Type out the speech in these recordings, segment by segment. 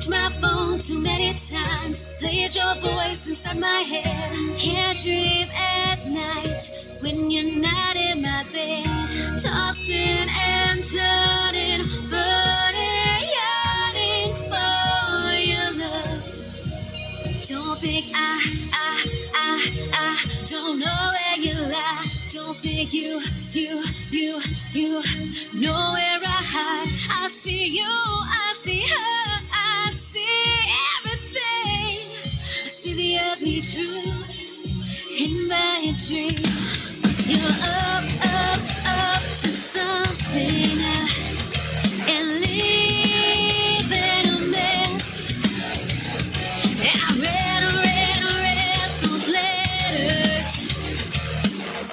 Checked my phone too many times, played your voice inside my head. Can't dream at night when you're not in my bed. Tossing and turning, burning, yearning for your love. Don't think I don't know where you lie. Don't think you know where I hide. I see you, I see her, I see everything. I see the ugly truth in my dream. You're up to something and leaving a mess. I read those letters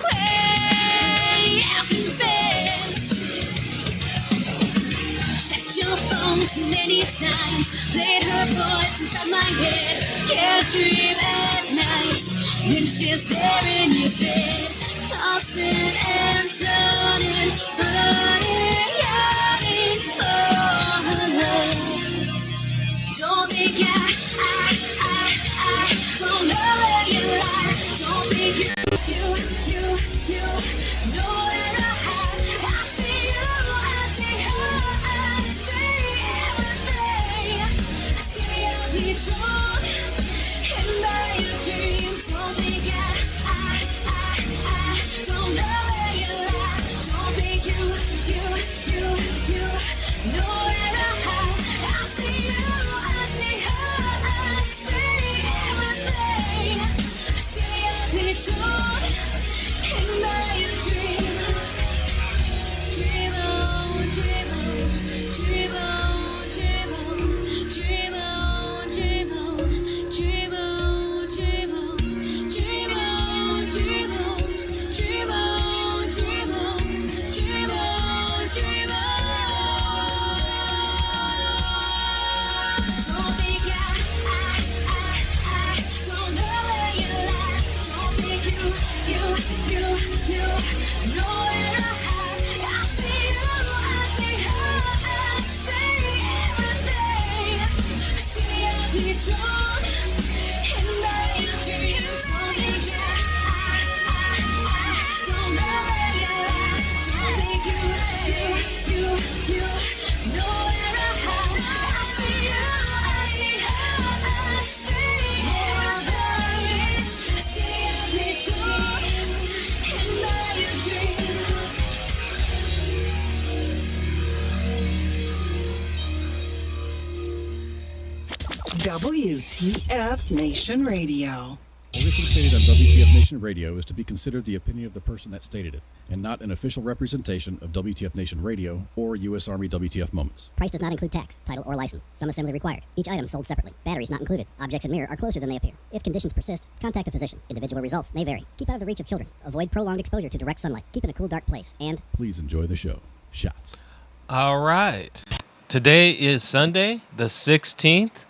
where you confess. Checked your phone too many times, played her voice inside my head. Can't dream at night when she's there in your bed. Tossing and turning, burning, yearning for her love. Don't think I don't know where you lie. Don't think you know where I hide. I see you, I see her, I see everything. I see the ugly truth in my dream. Don't think I don't know where you lie. Don't think you know where I hide. I see you, I see her, I see everything. I see the ugly truth in my dream. Dream on, dream on, dream on, dream on, dream on, dream on, dream on, dream on, dream on, dream on, dream on, dream on, dream on, dream on. Don't think I don't know where you lie. Don't think you know where I hide. I see you, I see her, I see everything. I see the ugly truth in my dream. Don't think I don't know where you lie. Don't think you know where I hide. I see you, I see her, I see everything. I see the ugly truth in my dream. WTF Nation Radio. Everything stated on WTF Nation Radio is to be considered the opinion of the person that stated it, and not an official representation of WTF Nation Radio or U.S. Army WTF Moments. Price does not include tax, title, or license. Some assembly required. Each item sold separately. Batteries not included. Objects in mirror are closer than they appear. If conditions persist, contact a physician. Individual results may vary. Keep out of the reach of children. Avoid prolonged exposure to direct sunlight. Keep in a cool, dark place. And Please enjoy the show. Shots. All right. Today is Sunday, the 16th.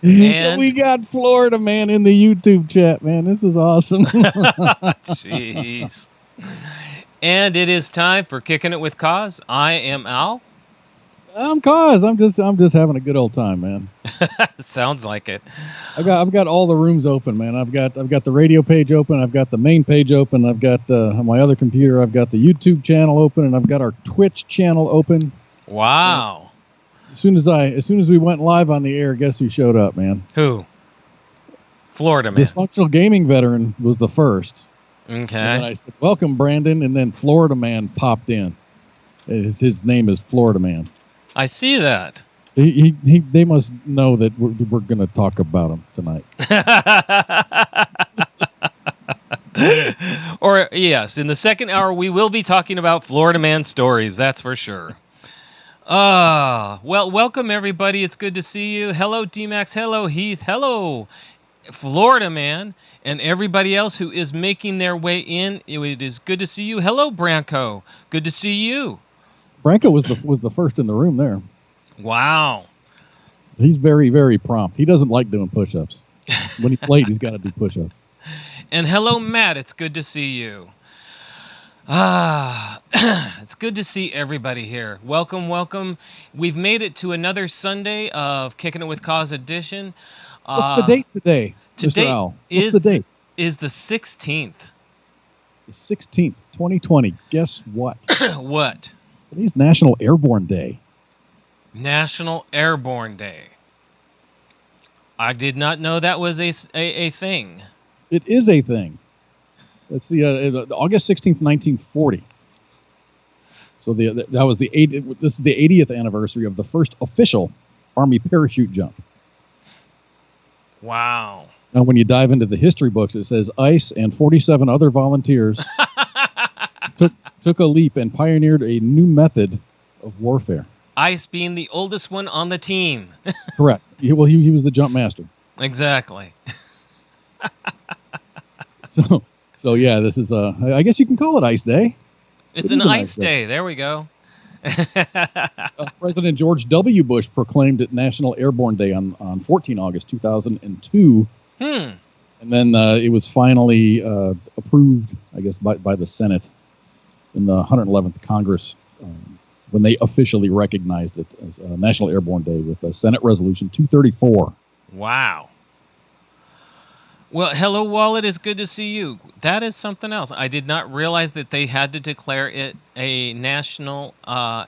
And we got Florida Man in the YouTube chat, man. This is awesome. jeez. And it is time for Kicking It with Koz. I am Al. I'm Koz. I'm just having a good old time, man. Sounds like it. I've got all the rooms open, man. I've got the radio page open. I've got the main page open. I've got on my other computer. I've got the YouTube channel open, and I've got our Twitch channel open. Wow. As soon as we went live on the air, guess who showed up, man? Who? Florida Man. Dysfunctional Gaming Veteran was the first. Okay. And then I said, "Welcome, Brandon," and then Florida Man popped in. His name is Florida Man. I see that. They must know that we're going to talk about him tonight. Or, yes, in the second hour, we will be talking about Florida Man stories, that's for sure. Well, welcome, everybody. It's good to see you. Hello, D-Max. Hello, Heath. Hello, Florida Man, and everybody else who is making their way in. It is good to see you. Hello, Branko. Good to see you. Branko was the first in the room there. Wow. He's very, very prompt. He doesn't like doing push-ups. When he's late, he's got to do push-ups. And hello, Matt. It's good to see you. It's good to see everybody here. Welcome, welcome. We've made it to another Sunday of Kicking It with Koz edition. What's the date today, Mr. Today Owl? What's the date? is the 16th. The 16th, 2020. Guess what? What? Today's National Airborne Day. National Airborne Day. I did not know that was a thing. It is a thing. It's the August 16th, 1940. So that was this is the 80th anniversary of the first official Army parachute jump. Wow. Now, when you dive into the history books, it says ICE and 47 other volunteers took a leap and pioneered a new method of warfare. ICE being the oldest one on the team. Correct. He was the jump master. Exactly. So yeah, this is I guess you can call it Ice Day. It's an Ice Day. There we go. President George W. Bush proclaimed it National Airborne Day on 14 August 2002. And then it was finally approved, I guess, by the Senate in the 111th Congress when they officially recognized it as National Airborne Day with Senate Resolution 234. Wow. Well, hello, Wallet. It's good to see you. That is something else. I did not realize that they had to declare it a National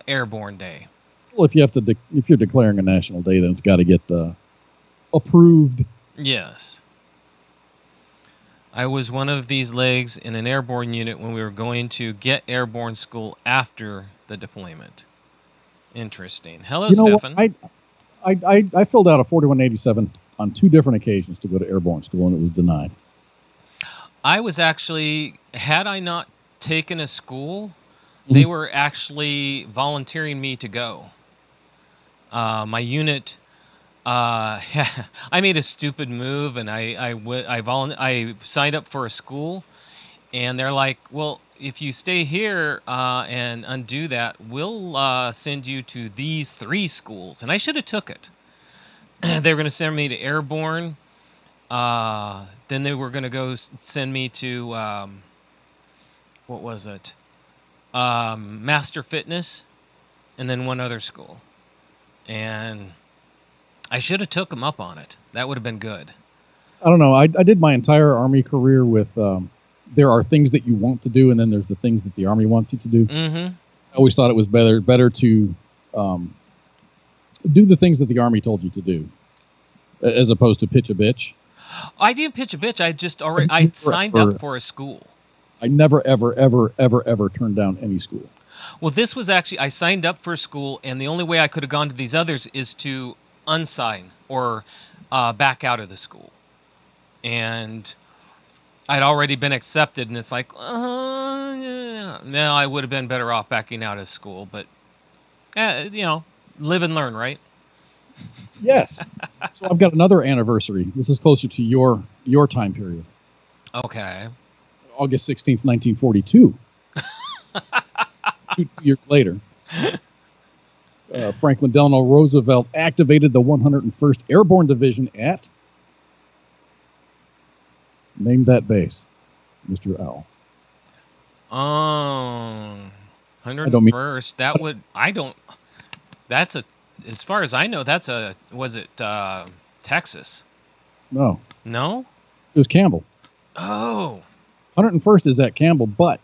Airborne Day. Well, if you're declaring a national day, then it's got to get approved. Yes. I was one of these legs in an airborne unit when we were going to get airborne school after the deployment. Interesting. Hello, Stefan. I filled out a 4187 on 2 different occasions to go to airborne school, and it was denied. I was actually, had I not taken a school, they were actually volunteering me to go. My unit, I made a stupid move, and I signed up for a school, and they're like, well, if you stay here and undo that, we'll send you to these 3 schools. And I should have took it. They were going to send me to airborne. Then they were going to go send me to, what was it? Master Fitness, and then one other school. And I should have took them up on it. That would have been good. I don't know. I did my entire Army career with, there are things that you want to do, and then there's the things that the Army wants you to do. Mm-hmm. I always thought it was better to do the things that the Army told you to do, as opposed to pitch a bitch. I didn't pitch a bitch. I signed up for a school. I never, ever, ever, ever, ever turned down any school. Well, this was actually, I signed up for a school, and the only way I could have gone to these others is to unsign or back out of the school. And I'd already been accepted, and it's like, no, I would have been better off backing out of school. But, live and learn, right? Yes. So I've got another anniversary. This is closer to your time period. Okay. August 16th, 1942. 2 years later. Franklin Delano Roosevelt activated the 101st Airborne Division at... Name that base, Mr. Owl. 101st. That's as far as I know, was it Texas? No. No? It was Campbell. Oh. 101st is at Campbell, but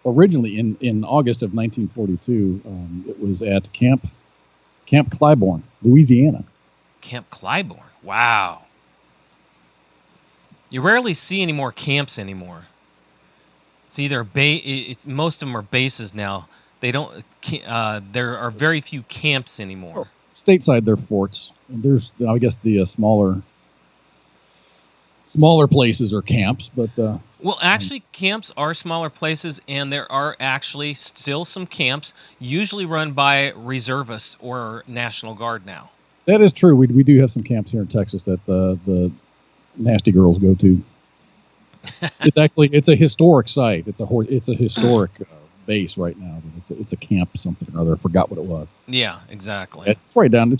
originally in August of 1942, it was at Camp Claiborne, Louisiana. Camp Claiborne. Wow. You rarely see any more camps anymore. It's either most of them are bases now. They don't. There are very few camps anymore. Oh, stateside, they're forts. And there's, I guess, the smaller places are camps, but. Well, actually, camps are smaller places, and there are actually still some camps, usually run by reservists or National Guard now. That is true. We do have some camps here in Texas that the nasty girls go to. It's a historic site. It's a historic base right now. It's a camp something or other. I forgot what it was. Yeah, exactly. It's right down the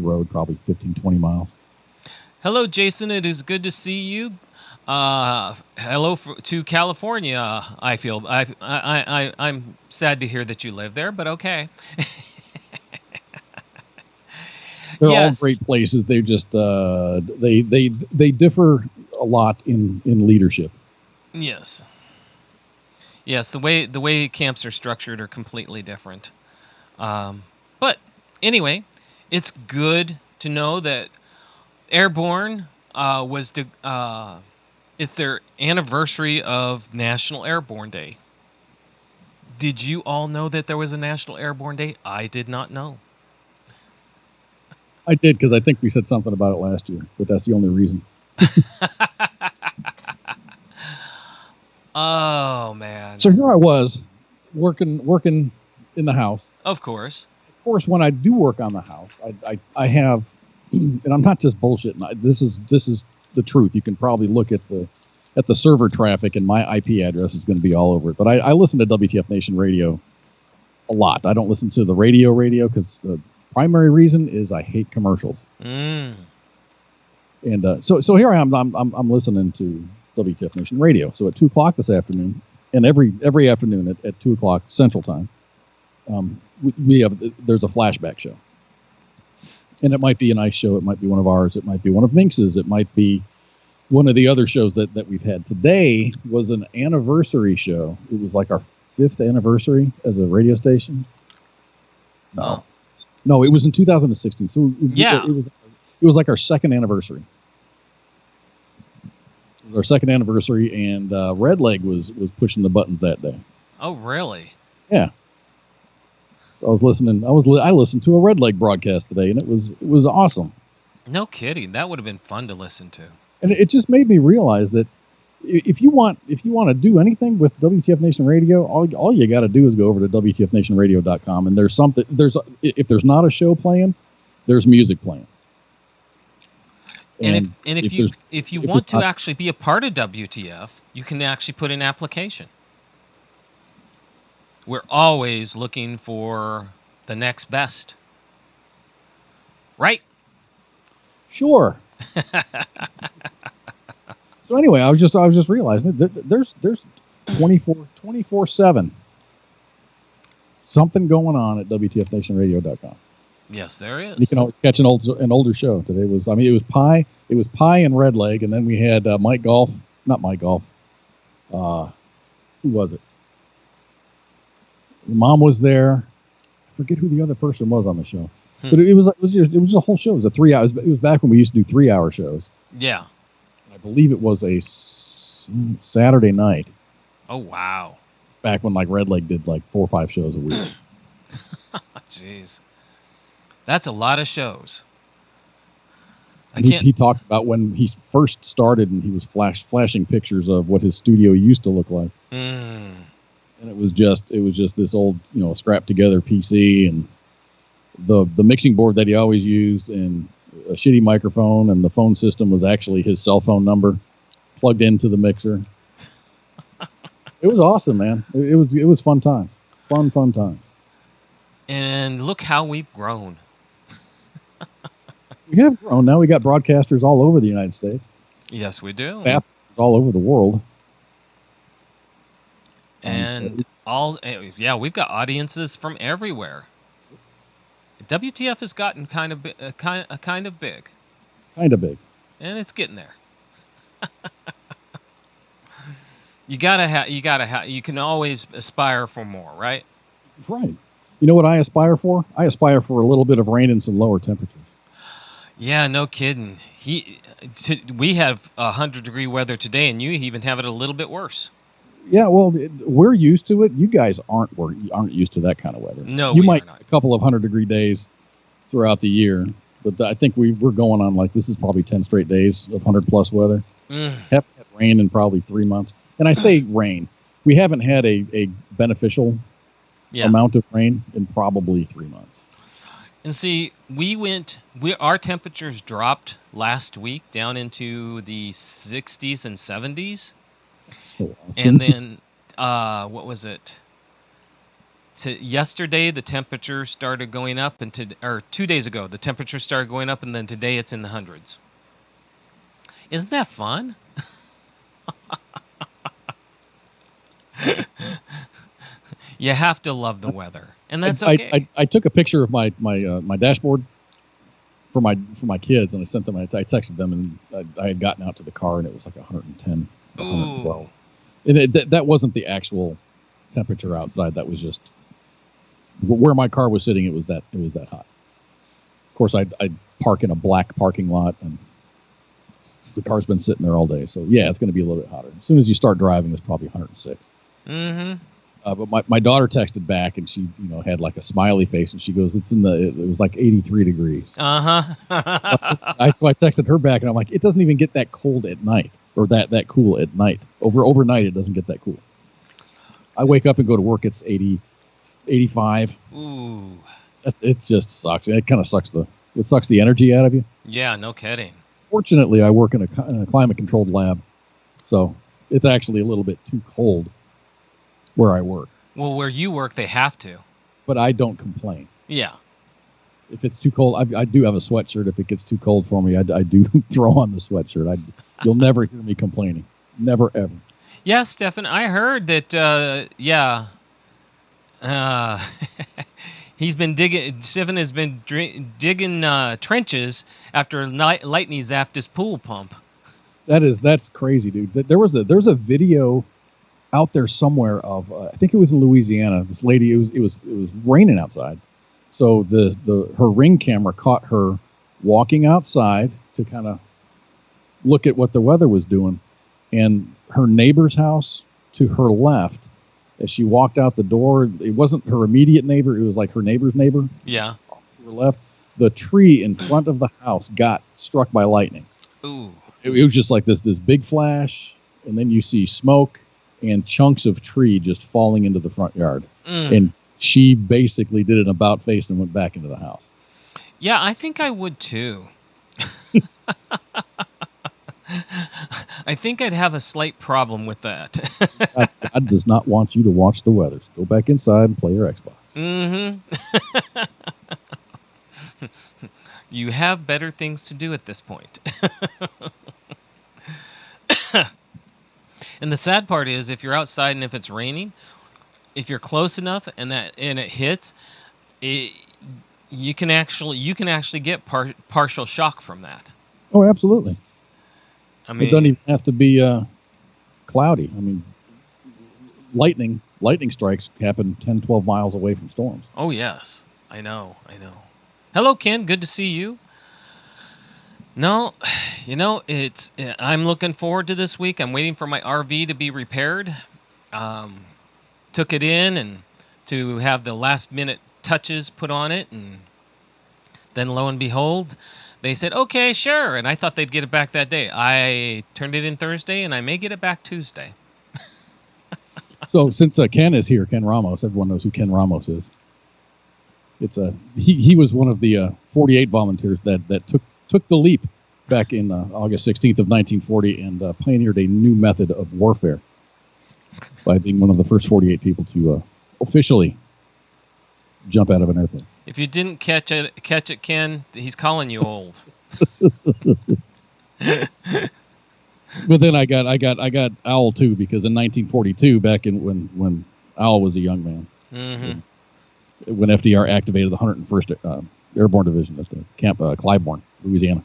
road, probably 15, 20 miles. Hello, Jason. It is good to see you. Hello to California. I feel I'm sad to hear that you live there, but okay. They're all Yes. great places. They just they differ a lot in leadership. Yes. Yes, the way camps are structured are completely different. But anyway, it's good to know that Airborne it's their anniversary of National Airborne Day. Did you all know that there was a National Airborne Day? I did not know. I did because I think we said something about it last year, but that's the only reason. Oh man. So here I was working in the house. Of course. Of course, when I do work on the house, I have, and I'm not just bullshitting. This is the truth. You can probably look at the server traffic, and my IP address is going to be all over it. But I listen to WTF Nation Radio a lot. I don't listen to the radio because the primary reason is I hate commercials. And so here I am. I'm listening to WTF Nation Radio. So at 2:00 this afternoon, and every afternoon at 2:00 Central Time, there's a flashback show. And it might be a nice show. It might be one of ours. It might be one of Minx's. It might be one of the other shows that we've had. Today was an anniversary show. It was like our 5th anniversary as a radio station. No, it was in 2016. So it was like our 2nd anniversary. It was our 2nd anniversary, and Red Leg was pushing the buttons that day. Oh, really? Yeah. So I was listening. I listened to a Red Leg broadcast today, and it was awesome. No kidding. That would have been fun to listen to. And it just made me realize that if you want to do anything with WTF Nation Radio, all you got to do is go over to WTFNationRadio.com, and if there's not a show playing, there's music playing. And if you want to actually be a part of WTF, you can actually put in an application. We're always looking for the next best. Right? Sure. So anyway, I was just realizing that there's 24/7 something going on at WTFNationRadio.com. Yes, there is. You can always catch an older show. Today it was Pie and Red Leg, and then we had not Mike Golf. Who was it? Mom was there. I forget who the other person was on the show, but it was a whole show. It was 3 hours. It was back when we used to do 3-hour shows. Yeah. I believe it was a Saturday night. Oh wow! Back when Red Leg did 4 or 5 shows a week. Jeez, that's a lot of shows. He talked about when he first started, and he was flashing pictures of what his studio used to look like. And it was just this old scrap together PC, and the mixing board that he always used, and a shitty microphone, and the phone system was actually his cell phone number plugged into the mixer. It was awesome, man. It was fun times. Fun times. And look how we've grown. We have grown. Now we got broadcasters all over the United States. Yes, we do. Staff all over the world. And we've got audiences from everywhere. WTF has gotten kind of big. Kind of big. And it's getting there. You can always aspire for more, right? Right. You know what I aspire for? I aspire for a little bit of rain and some lower temperatures. Yeah, no kidding. We have 100-degree weather today, and you even have it a little bit worse. Yeah, well, we're used to it. You guys aren't used to that kind of weather. No, you we might are not. A couple of 100-degree days throughout the year, but I think we're going on this is probably 10 straight days of 100+ weather. Haven't had rain in probably 3 months, and I say rain. We haven't had a beneficial amount of rain in probably 3 months. And see, our temperatures dropped last week down into the 60s and 70s. So awesome. And then, what was it? Yesterday, the temperature started going up, or 2 days ago, the temperature started going up, and then today it's in the hundreds. Isn't that fun? You have to love the weather, and that's okay. I took a picture of my dashboard for my kids, and I sent them. I texted them, and I had gotten out to the car, and it was like 110, 112. And that wasn't the actual temperature outside. That was just where my car was sitting. It was that hot. Of course, I'd park in a black parking lot, and the car's been sitting there all day. So yeah, it's going to be a little bit hotter. As soon as you start driving, it's probably 106. Mm-hmm. But my daughter texted back, and she had like a smiley face, and she goes, it was like 83 degrees. Uh-huh. So I texted her back, and I'm like, it doesn't even get that cold at night, or that cool at night. Overnight, it doesn't get that cool. I wake up and go to work, it's 80, 85. Ooh. It just sucks. It kind of sucks the energy out of you. Yeah, no kidding. Fortunately, I work in a climate-controlled lab, so it's actually a little bit too cold where I work. Well, where you work, they have to. But I don't complain. Yeah. If it's too cold, I do have a sweatshirt. If it gets too cold for me, I do throw on the sweatshirt. You'll never hear me complaining. Never, ever. Yeah, Stefan, I heard that, Stefan has been digging trenches after lightning zapped his pool pump. That's crazy, dude. There's a video out there somewhere of I think it was in Louisiana. This lady, it was raining outside, so her Ring camera caught her walking outside to kind of look at what the weather was doing, and her neighbor's house to her left, as she walked out the door, it wasn't her immediate neighbor, it was like her neighbor's neighbor. Yeah. To her left, the tree in front of the house got struck by lightning. Ooh. It was just like this big flash, and then you see smoke and chunks of tree just falling into the front yard. And she basically did an about face and went back into the house. Yeah, I think I would too. I think I'd have a slight problem with that. God does not want you to watch the weather. So go back inside and play your Xbox. Mm-hmm. You have better things to do at this point. And the sad part is, if you're outside and if it's raining, if you're close enough and it hits, you can actually get partial shock from that. Oh, absolutely. I mean, it doesn't even have to be cloudy. I mean, lightning strikes happen 10, 12 miles away from storms. Oh, yes. I know. Hello, Ken. Good to see you. No, I'm looking forward to this week. I'm waiting for my RV to be repaired. Took it in and to have the last minute touches put on it, and then lo and behold, they said, okay, sure. And I thought they'd get it back that day. I turned it in Thursday, and I may get it back Tuesday. So since Ken is here, Ken Ramos, everyone knows who Ken Ramos is. He was one of the 48 volunteers that took the leap back in August 16th of 1940 and pioneered a new method of warfare by being one of the first 48 people to officially jump out of an airplane. If you didn't catch it, Ken, he's calling you old. But then I got Owl too, because in 1942, back in when Owl was a young man, when FDR activated the 101st Airborne Division at the Camp Clybourne, Louisiana.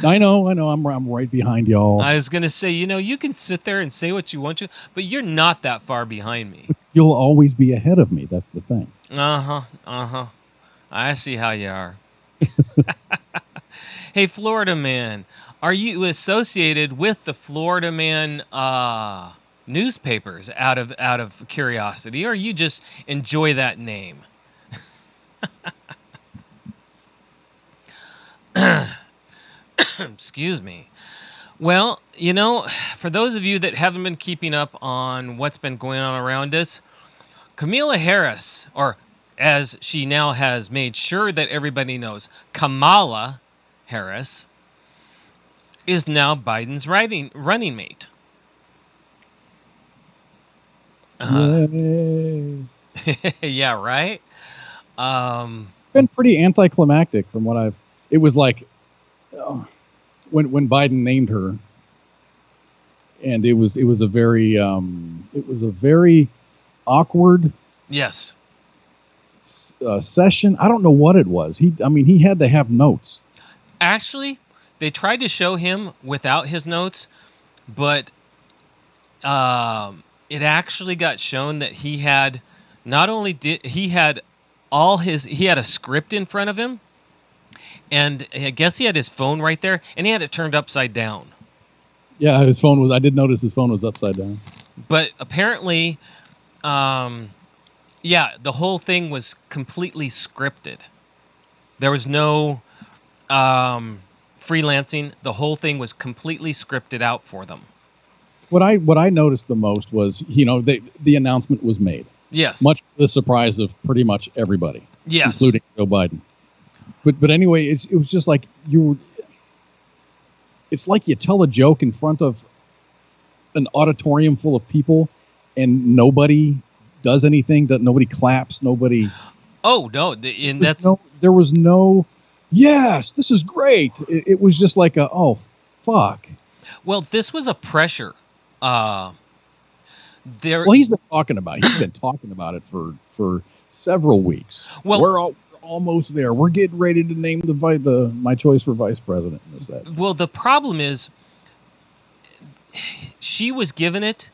I know, I'm right behind y'all. I was going to say, you can sit there and say what you want to, but you're not that far behind me. You'll always be ahead of me. That's the thing. I see how you are. Hey, Florida Man, are you associated with the Florida Man newspapers out of curiosity, or you just enjoy that name? Excuse me. Well, for those of you that haven't been keeping up on what's been going on around us, Kamala Harris, or as she now has made sure that everybody knows, Kamala Harris, is now Biden's running mate. Yeah, right? It's been pretty anticlimactic from what it was like when Biden named her, and it was a very awkward Yes. session. I don't know what it was. He had to have notes. Actually, they tried to show him without his notes, but it actually got shown that he had he had a script in front of him, and I guess he had his phone right there, and he had it turned upside down. Yeah, his phone was. I did notice his phone was upside down. But apparently, the whole thing was completely scripted. There was no freelancing. The whole thing was completely scripted out for them. What I noticed the most was, the announcement was made. Yes. Much to the surprise of pretty much everybody. Yes. Including Joe Biden. But anyway, it was just like it's like you tell a joke in front of an auditorium full of people and nobody does anything, that nobody claps, nobody. Oh no, there was no, yes, this is great. It was just like oh, fuck. Well, this was a pressure. Well, he's been talking about it for several weeks. Well, we're almost there. We're getting ready to name my choice for vice president. Is that? Well, the problem is she was given it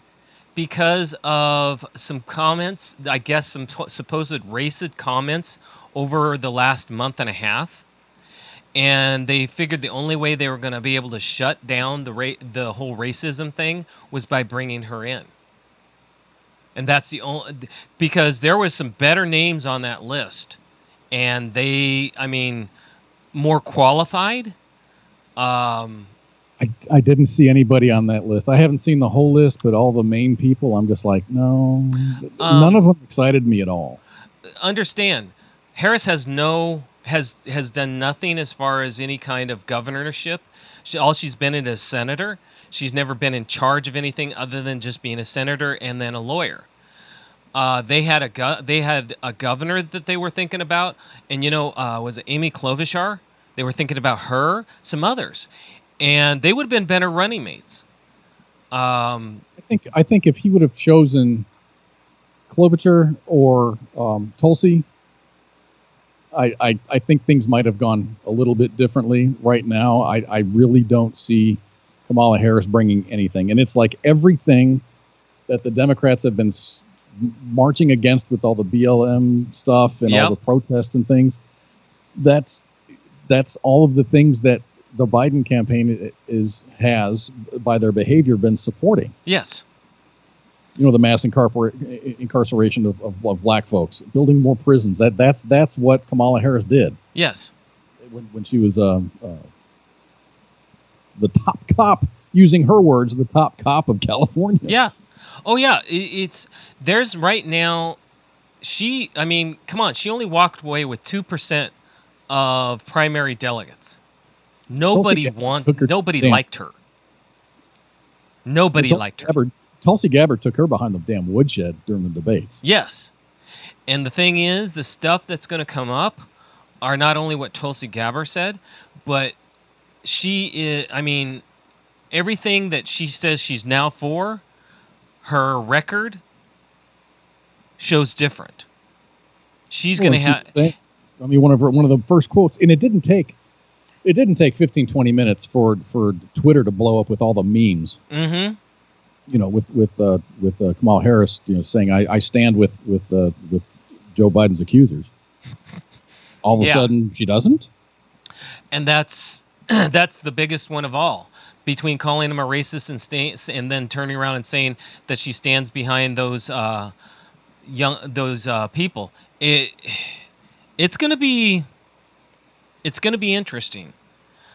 because of some comments, I guess some supposed racist comments over the last month and a half. And they figured the only way they were going to be able to shut down the whole racism thing was by bringing her in. And that's the only, because there was some better names on that list. And more qualified. I didn't see anybody on that list. I haven't seen the whole list, but all the main people, I'm just like, no, none of them excited me at all. Understand, Harris has done nothing as far as any kind of governorship. All she's been is a senator. She's never been in charge of anything other than just being a senator and then a lawyer. They had a governor that they were thinking about, and was it Amy Klobuchar? They were thinking about her, some others, and they would have been better running mates. I think if he would have chosen Klobuchar or Tulsi, I think things might have gone a little bit differently. Right now, I really don't see Kamala Harris bringing anything, and it's like everything that the Democrats have been marching against with all the BLM stuff and all the protests and things. That's all of the things that the Biden campaign has by their behavior been supporting. Yes. The mass incarceration of black folks, building more prisons. That's what Kamala Harris did. Yes. When she was the top cop, using her words, the top cop of California. Yeah. Oh yeah, there's right now. Come on, she only walked away with 2% of primary delegates. Nobody liked her. Nobody liked her. Tulsi Gabbard took her behind the damn woodshed during the debates. Yes, and the thing is, the stuff that's going to come up are not only what Tulsi Gabbard said, but she is. Everything that she says she's now for. Her record shows different. She's going to have. One of the first quotes, and it didn't take 15, 20 minutes for Twitter to blow up with all the memes. Mm-hmm. With Kamala Harris, saying I stand with Joe Biden's accusers. All of a sudden, she doesn't. And that's the biggest one of all. Between calling him a racist and then turning around and saying that she stands behind those people, it's going to be interesting.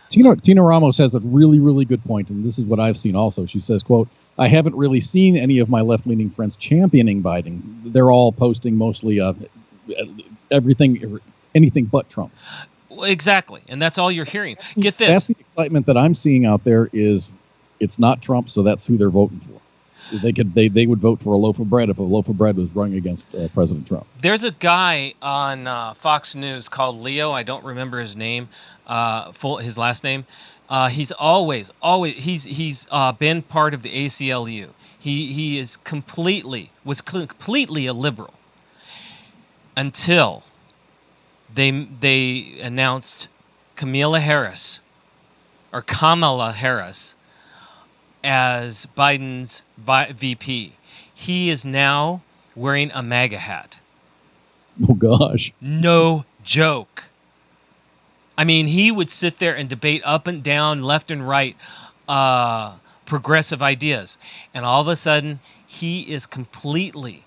Tina Ramos has a really, really good point, and this is what I've seen also. She says, quote, I haven't really seen any of my left-leaning friends championing Biden. They're all posting mostly anything but Trump. Exactly, and that's all you're hearing. Get this. That's the excitement that I'm seeing out there is it's not Trump, so that's who they're voting for. They would vote for a loaf of bread if a loaf of bread was running against President Trump. There's a guy on Fox News called Leo. I don't remember his name, his last name. He's always he's been part of the ACLU. He was completely a liberal until they announced Kamala Harris as Biden's VP. He is now wearing a MAGA hat. Oh, gosh. No joke. I mean, he would sit there and debate up and down, left and right, progressive ideas. And all of a sudden, he is completely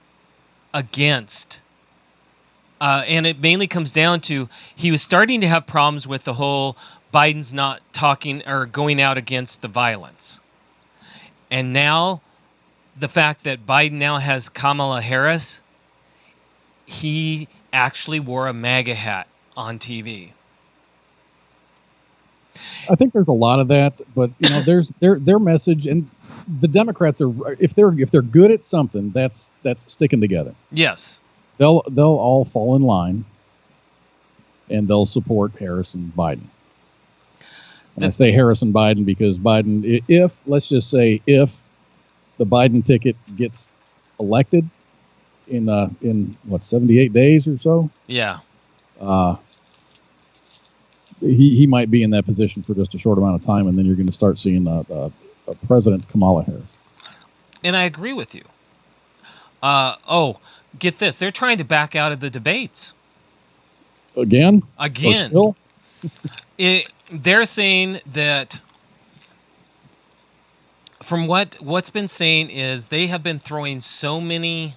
against. And it mainly comes down to he was starting to have problems with the whole Biden's not talking or going out against the violence. And now, the fact that Biden now has Kamala Harris, he actually wore a MAGA hat on TV. I think there's a lot of that, but there's their message, and the Democrats are if they're good at something, that's sticking together. Yes, they'll all fall in line, and they'll support Harris and Biden. And I say Harris and Biden because Biden, let's just say if the Biden ticket gets elected in 78 days or so. Yeah. He might be in that position for just a short amount of time, and then you're going to start seeing a President Kamala Harris. And I agree with you. Get this. They're trying to back out of the debates. Again? Still? They're saying that from what's been saying is they have been throwing so many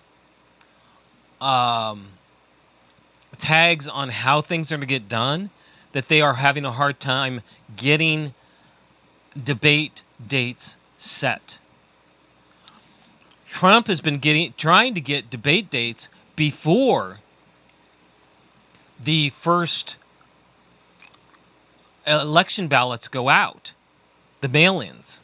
tags on how things are going to get done that they are having a hard time getting debate dates set. Trump has been trying to get debate dates before the first election ballots go out, the mail-ins.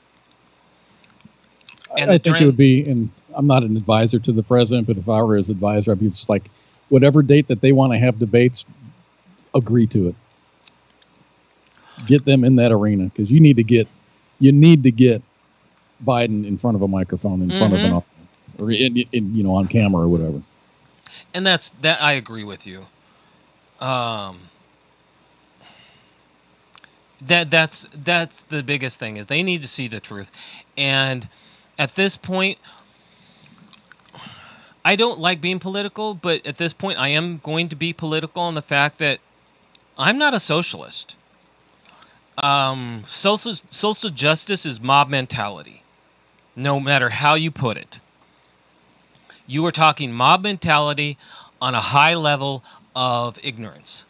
I think it would be, and I'm not an advisor to the president, but if I were his advisor, I'd be just like, whatever date that they want to have debates, agree to it. Get them in that arena, because you need to get Biden in front of a microphone, in front of an audience, or on camera or whatever. And that's I agree with you. That's the biggest thing is they need to see the truth. And at this point, I don't like being political, but at this point I am going to be political in the fact that I'm not a socialist. Social justice is mob mentality, no matter how you put it. You are talking mob mentality on a high level of ignorance,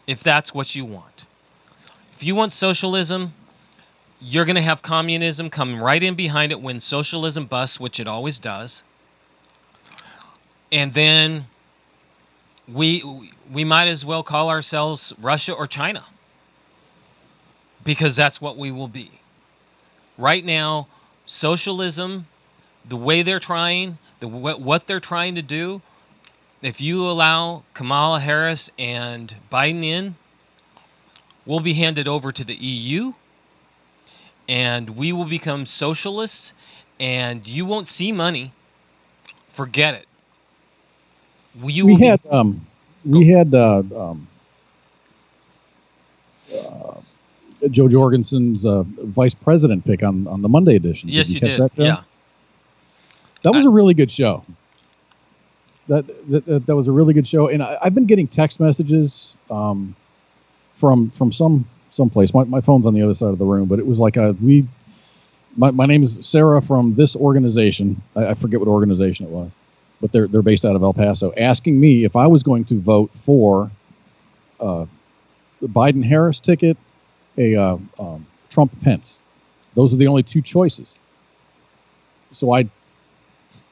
if that's what you want. If you want socialism, you're going to have communism come right in behind it when socialism busts, which it always does. And then we might as well call ourselves Russia or China, because that's what we will be. Right now, socialism, the way they're trying, what they're trying to do, if you allow Kamala Harris and Biden in, we'll be handed over to the EU, and we will become socialists, and you won't see money. Forget it. We had Joe Jorgensen's vice president pick on the Monday edition. Yes, you did. That was a really good show. That was a really good show, and I've been getting text messages from someplace. My phone's on the other side of the room, but it was like my name is Sarah from this organization. I forget what organization it was, but they're based out of El Paso, asking me if I was going to vote for the Biden-Harris ticket, a Trump-Pence. Those are the only two choices. So I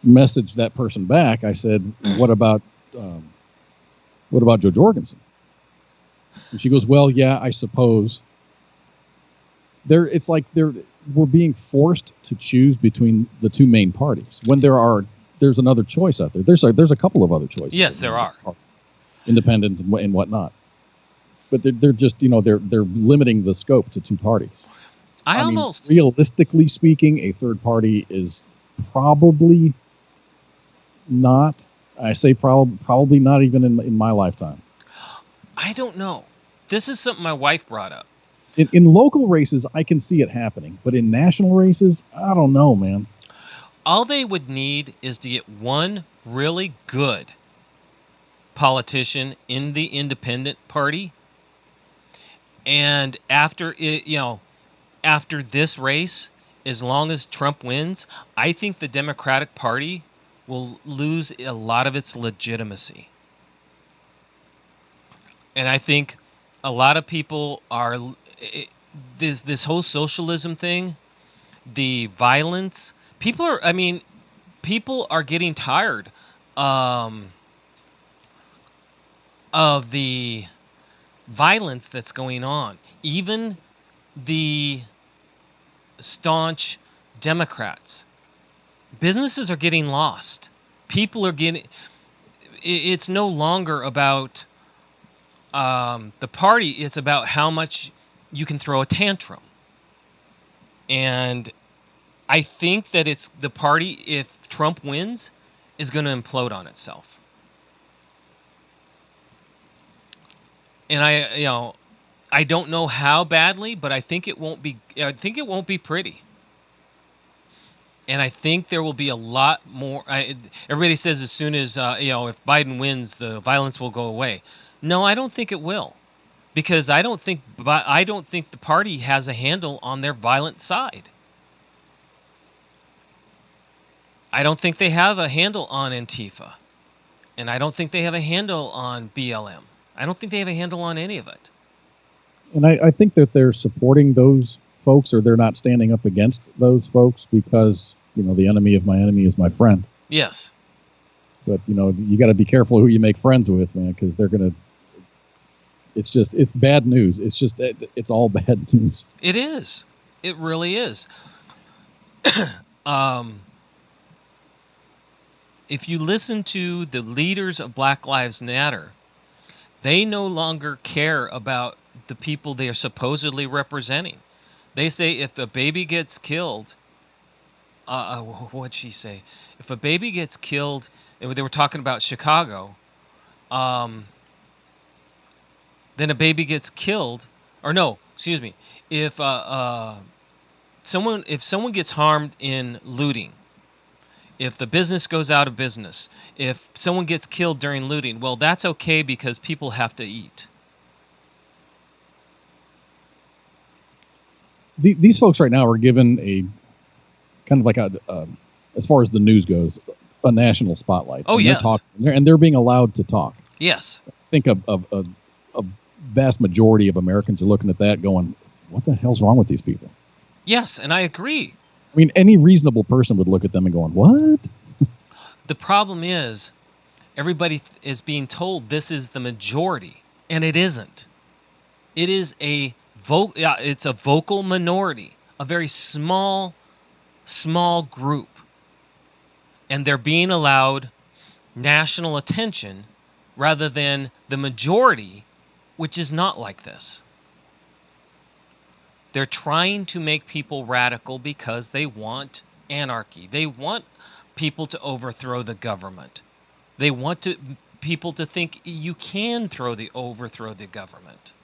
messaged that person back. I said, "What about Joe Jorgensen?" And she goes, "Well, yeah, I suppose." it's like we're being forced to choose between the two main parties when there's another choice out there. There's a couple of other choices. Yes, there are. Independent and whatnot. But they're just, they're limiting the scope to two parties. I mean, realistically speaking, a third party is probably not. I say probably not even in my lifetime. I don't know. This is something my wife brought up. In local races, I can see it happening, but in national races, I don't know, man. All they would need is to get one really good politician in the independent party, and after this race, as long as Trump wins, I think the Democratic Party will lose a lot of its legitimacy. And I think a lot of people are this whole socialism thing, the violence. People are getting tired of the violence that's going on. Even the staunch Democrats. Businesses are getting lost. People are getting... It's no longer about the party. It's about how much you can throw a tantrum. And I think that it's the party, if Trump wins, is going to implode on itself. And I don't know how badly, but I think it won't be pretty. And I think there will be a lot more. Everybody says as soon as if Biden wins, the violence will go away. No, I don't think it will, because I don't think the party has a handle on their violent side. I don't think they have a handle on Antifa, and I don't think they have a handle on BLM. I don't think they have a handle on any of it. And I think that they're supporting those folks, or they're not standing up against those folks because, the enemy of my enemy is my friend. Yes. But, you got to be careful who you make friends with, man, because they're going to... It's bad news. It's all bad news. It is. It really is. If you listen to the leaders of Black Lives Matter, they no longer care about the people they are supposedly representing. They say if a baby gets killed, what'd she say? If a baby gets killed, they were talking about Chicago, then a baby gets killed, or no, excuse me, if someone gets harmed in looting, if the business goes out of business, if someone gets killed during looting, well, that's okay because people have to eat. These folks right now are given a kind of like as far as the news goes, a national spotlight. Oh, yes. They're being allowed to talk. Yes. I think a vast majority of Americans are looking at that going, what the hell's wrong with these people? Yes, and I agree. I mean, any reasonable person would look at them and going, what? The problem is everybody is being told this is the majority, and it isn't. It is it's a vocal minority, a very small group, and they're being allowed national attention rather than the majority, which is not like this. They're trying to make people radical because they want anarchy. They want people to overthrow the government. They want people to think you can overthrow the government.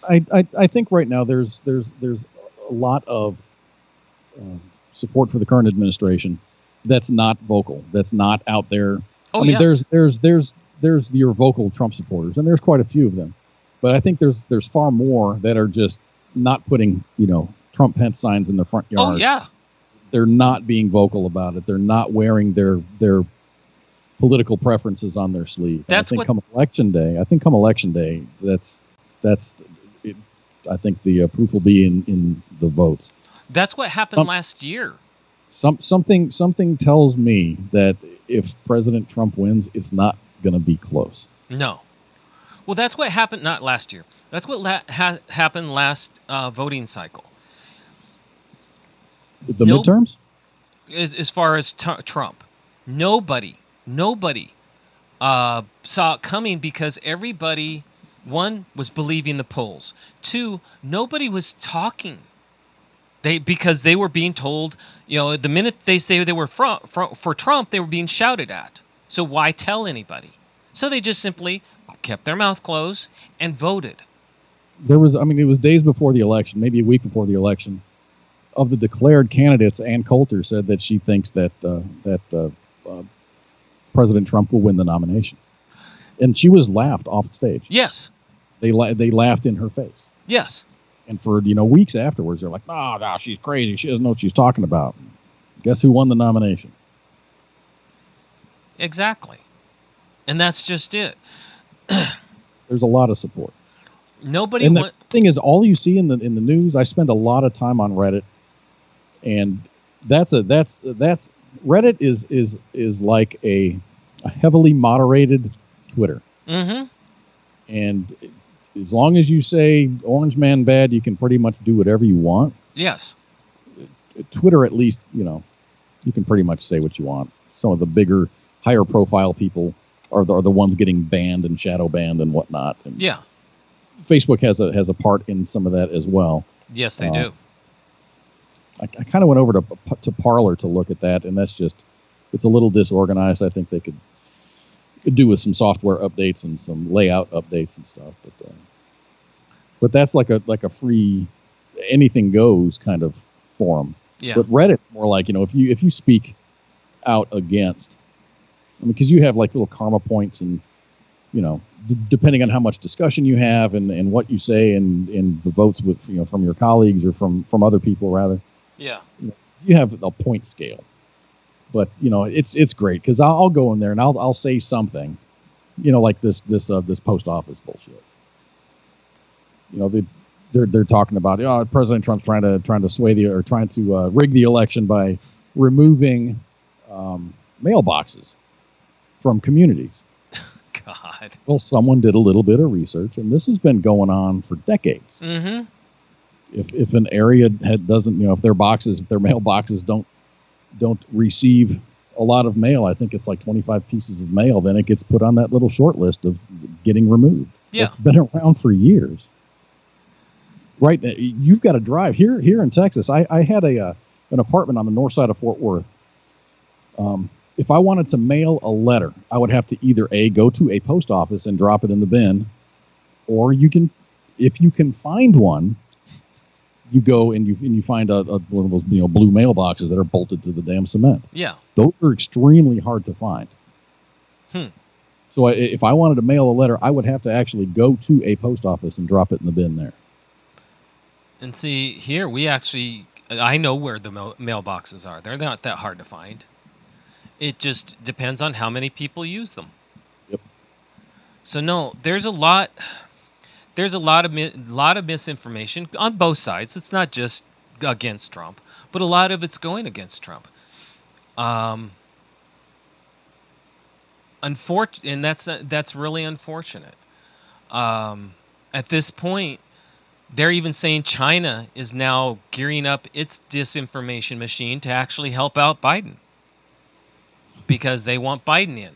I think right now there's a lot of support for the current administration that's not vocal, that's not out there. Oh, I mean, yes. there's your vocal Trump supporters, and there's quite a few of them. But I think there's far more that are just not putting, Trump Pence signs in the front yard. Oh, yeah. They're not being vocal about it. They're not wearing their political preferences on their sleeve. Come election day, that's it. I think the proof will be in the votes. That's what happened last year. Something tells me that if President Trump wins, it's not going to be close. No. Well, that's what happened, not last year. That's what happened last voting cycle. The midterms? As far as Trump, nobody saw it coming because everybody, one, was believing the polls. Two, nobody was talking. Because they were being told, the minute they say they were for Trump, they were being shouted at. So why tell anybody? So they just simply kept their mouth closed and voted. It was days before the election, maybe a week before the election. Of the declared candidates, Ann Coulter said that she thinks that President Trump will win the nomination, and she was laughed off the stage. Yes, they laughed in her face. Yes, and for weeks afterwards, they're like, "No, she's crazy. She doesn't know what she's talking about." Guess who won the nomination? Exactly, and that's just it. There's a lot of support. Nobody. And the thing is, all you see in the news. I spend a lot of time on Reddit. And that's Reddit is like a heavily moderated Twitter. Mm-hmm. And as long as you say Orange Man bad, you can pretty much do whatever you want. Yes. Twitter, at least, you can pretty much say what you want. Some of the bigger, higher profile people are the ones getting banned and shadow banned and whatnot. And yeah. Facebook has a part in some of that as well. Yes, they do. I kind of went over to Parler to look at that, and it's a little disorganized. I think they could do with some software updates and some layout updates and stuff. But that's like a free anything goes kind of forum. Yeah. But Reddit's more like, if you speak out against, because you have like little karma points and depending on how much discussion you have and what you say and the votes with from your colleagues or from other people rather. Yeah, you have a point scale, but it's great because I'll go in there and I'll say something, like this post office bullshit. They're talking about President Trump's trying to sway trying to rig the election by removing mailboxes from communities. God. Well, someone did a little bit of research, and this has been going on for decades. Mm-hmm. If an area doesn't, if their mailboxes don't receive a lot of mail, I think it's like 25 pieces of mail, then it gets put on that little short list of getting removed. Yeah. It's been around for years. Right, you've got to drive here in Texas. I had an apartment on the north side of Fort Worth. If I wanted to mail a letter, I would have to either go to a post office and drop it in the bin, or if you can find one, you go and you find one of those blue mailboxes that are bolted to the damn cement. Yeah, those are extremely hard to find. So if I wanted to mail a letter, I would have to actually go to a post office and drop it in the bin there. And see, here I know where the mailboxes are. They're not that hard to find. It just depends on how many people use them. Yep. So no, there's a lot of misinformation on both sides. It's not just against Trump, but a lot of it's going against Trump. And that's really unfortunate. At this point, they're even saying China is now gearing up its disinformation machine to actually help out Biden because they want Biden in.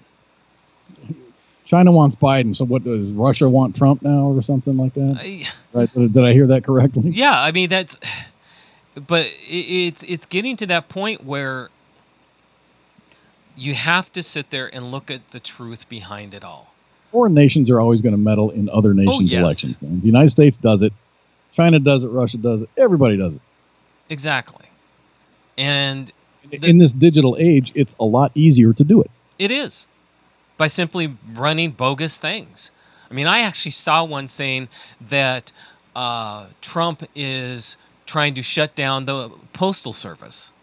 China wants Biden, so what does Russia want Trump now or something like that? Right? Did I hear that correctly? Yeah, I mean but it's getting to that point where you have to sit there and look at the truth behind it all. Foreign nations are always going to meddle in other nations' elections. The United States does it. China does it. Russia does it. Everybody does it. Exactly. And in this digital age, it's a lot easier to do it. It is. By simply running bogus things. I mean, I actually saw one saying that Trump is trying to shut down the Postal Service.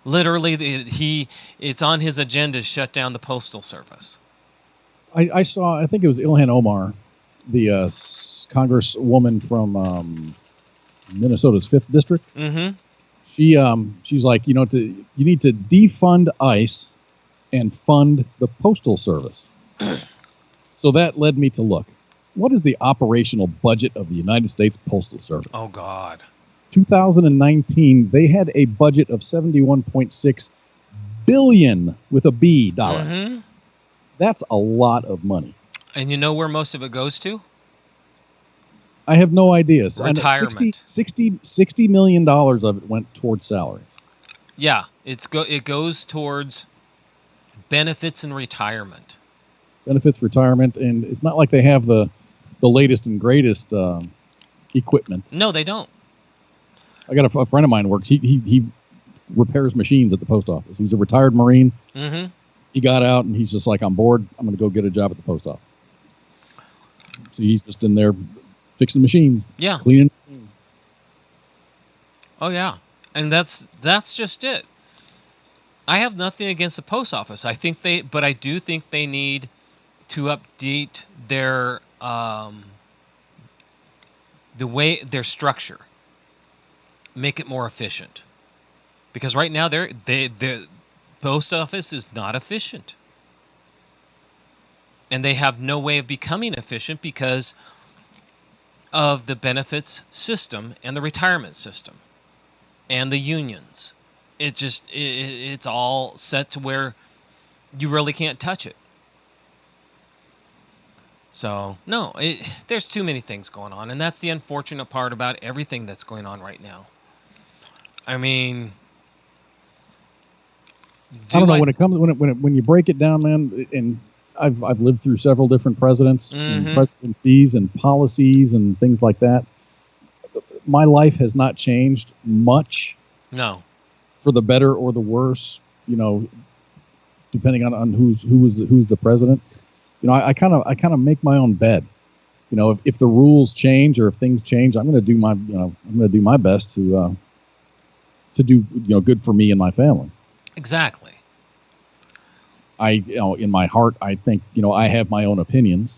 Literally, it's on his agenda to shut down the Postal Service. I saw, I think it was Ilhan Omar, the congresswoman from Minnesota's 5th District. Mm-hmm. She's like, you need to defund ICE and fund the Postal Service. So that led me to look. What is the operational budget of the United States Postal Service? Oh, God. 2019, they had a budget of $71.6 billion with a B dollar. Mm-hmm. That's a lot of money. And you know where most of it goes to? I have no idea. Retirement. $60 million of it went towards salaries. Yeah, it goes towards benefits and retirement. Benefits, retirement, and it's not like they have the latest and greatest equipment. No, they don't. I got a friend of mine who works. He repairs machines at the post office. He's a retired Marine. Mm-hmm. He got out and he's just like, I'm bored. I'm going to go get a job at the post office. So he's just in there fixing machines. Yeah. Cleaning. Oh, yeah. And that's just it. I have nothing against the post office. But I do think they need to update their their structure, make it more efficient. Because right now the post office is not efficient. And they have no way of becoming efficient because of the benefits system and the retirement system and the unions. It's all set to where you really can't touch it. So, no, there's too many things going on, and that's the unfortunate part about everything that's going on right now. I mean, I don't know when it comes when you break it down, man. And I've lived through several different presidents, Mm-hmm. and presidencies, and policies, and things like that. My life has not changed much. No. For the better or the worse, depending on who's the president. I kind of make my own bed. If the rules change or if things change, I'm going to do my best to do good for me and my family. Exactly. In my heart, I think I have my own opinions.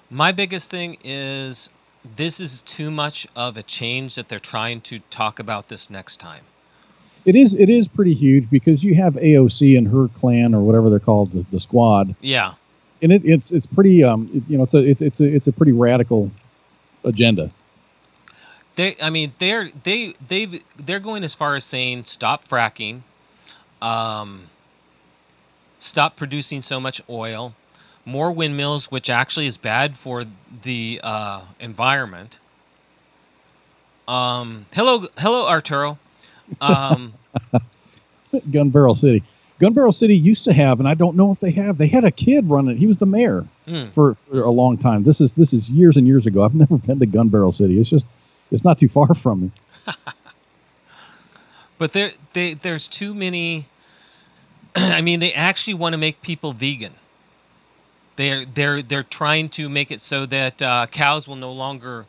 My biggest thing is this is too much of a change that they're trying to talk about this next time. It is pretty huge because you have AOC and her clan or whatever they're called, the squad. Yeah. And it's pretty it's a pretty radical agenda. They're going as far as saying stop fracking, stop producing so much oil, more windmills, which actually is bad for the environment. Hello, Arturo. Gun Barrel City. Gun Barrel City used to have, and I don't know if they have. They had a kid running. He was the mayor for a long time. This is years and years ago. I've never been to Gun Barrel City. It's not too far from me. But there's too many. I mean, they actually want to make people vegan. They're trying to make it so that cows will no longer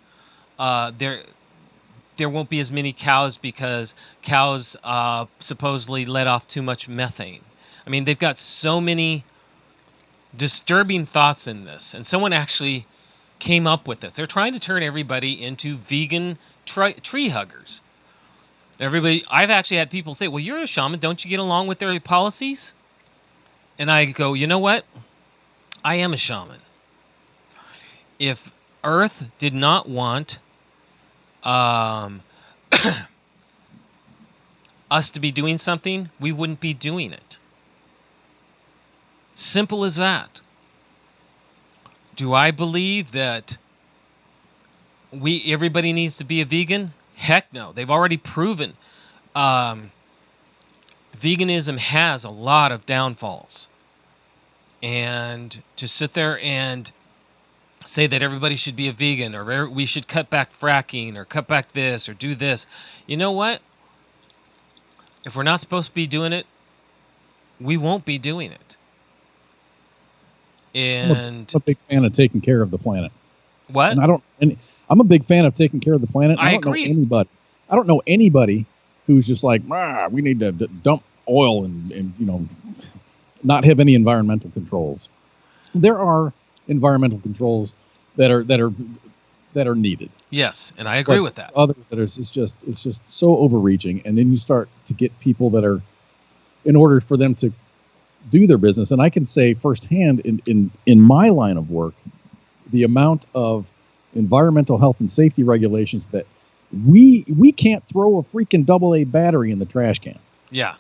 there won't be as many cows because cows supposedly let off too much methane. I mean, they've got so many disturbing thoughts in this, and someone actually came up with this. They're trying to turn everybody into vegan tree huggers. I've actually had people say, well, you're a shaman, don't you get along with their policies? And I go, you know what? I am a shaman. If Earth did not want us to be doing something, we wouldn't be doing it. Simple as that. Do I believe that everybody needs to be a vegan? Heck no. They've already proven veganism has a lot of downfalls. And to sit there and say that everybody should be a vegan or we should cut back fracking or cut back this or do this. You know what? If we're not supposed to be doing it, we won't be doing it. And I'm a big fan of taking care of the planet. What? And I'm a big fan of taking care of the planet. I agree. I don't know anybody who's just like, we need to dump oil and not have any environmental controls. There are environmental controls that are needed. Yes, and I agree with that. Others that it's just so overreaching, and then you start to get people that are, in order for them to do their business. And I can say firsthand in my line of work, the amount of environmental health and safety regulations that we can't throw a freaking AA battery in the trash can. Yeah.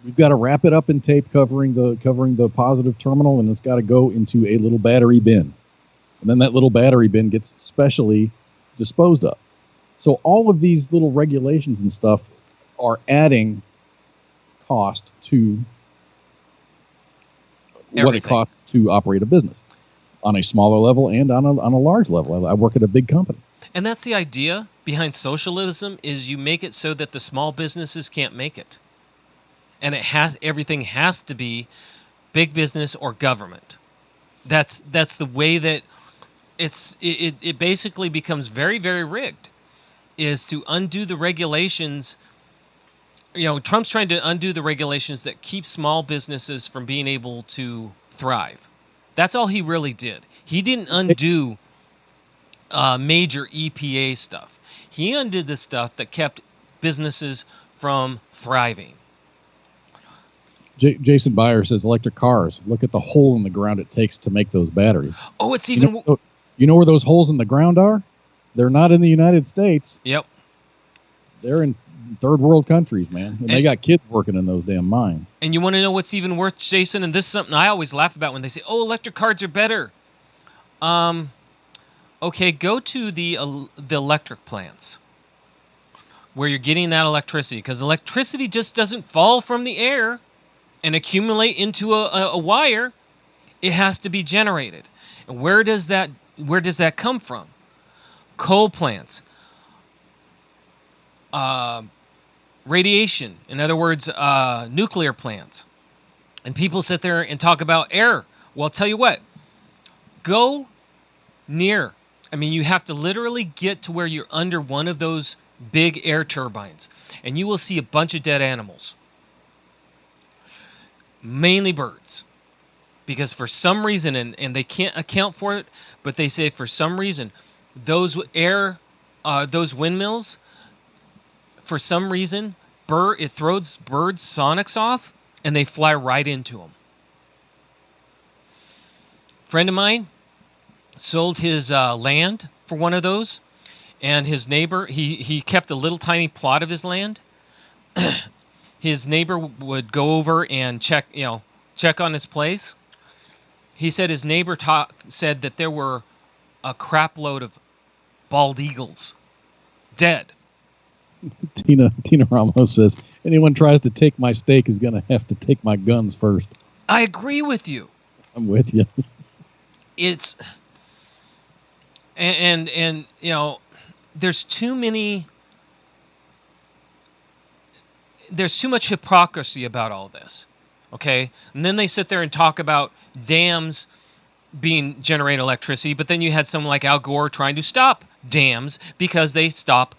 We've got to wrap it up in tape covering the positive terminal, and it's got to go into a little battery bin. And then that little battery bin gets specially disposed of. So all of these little regulations and stuff are adding cost to what it costs to operate a business on a smaller level and on a large level. I work at a big company. And that's the idea behind socialism, is you make it so that the small businesses can't make it. And everything has to be big business or government. That's the way that it basically becomes very, very rigged, is to undo the regulations. Trump's trying to undo the regulations that keep small businesses from being able to thrive. That's all he really did. He didn't undo major EPA stuff. He undid the stuff that kept businesses from thriving. Jason Byer says electric cars. Look at the hole in the ground it takes to make those batteries. Oh, it's even... You know where those holes in the ground are? They're not in the United States. Yep. They're in third world countries, man. And they got kids working in those damn mines. And you want to know what's even worse, Jason? And this is something I always laugh about when they say, oh, electric cars are better. Okay, go to the electric plants where you're getting that electricity, because electricity just doesn't fall from the air and accumulate into a wire. It has to be generated. And where does that come from? Coal plants, radiation, in other words, nuclear plants. And people sit there and talk about air. Well, I'll tell you what, go near. I mean, you have to literally get to where you're under one of those big air turbines, and you will see a bunch of dead animals. Mainly birds. Because for some reason, and they can't account for it, but they say for some reason, those windmills, for some reason, it throws birds' sonics off, and they fly right into them. Friend of mine sold his land for one of those, and his neighbor, he kept a little tiny plot of his land. His neighbor would go over and check on his place. He said his neighbor said that there were a crap load of bald eagles dead. Tina Ramos says, anyone tries to take my steak is going to have to take my guns first. I agree with you. I'm with you. It's and there's too much hypocrisy about all this. Okay? And then they sit there and talk about dams generating electricity, but then you had someone like Al Gore trying to stop dams because they stop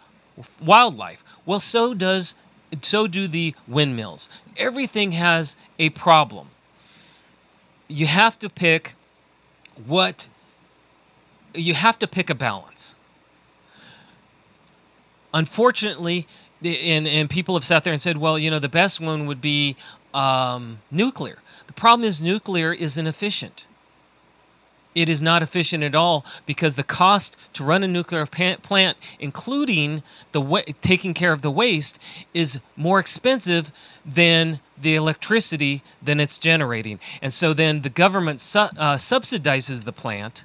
wildlife. Well, so do the windmills. Everything has a problem. You have to pick a balance. Unfortunately, and people have sat there and said, well, the best one would be nuclear. The problem is nuclear is inefficient. It is not efficient at all because the cost to run a nuclear plant, including taking care of the waste, is more expensive than the electricity than it's generating. And so then the government subsidizes the plant.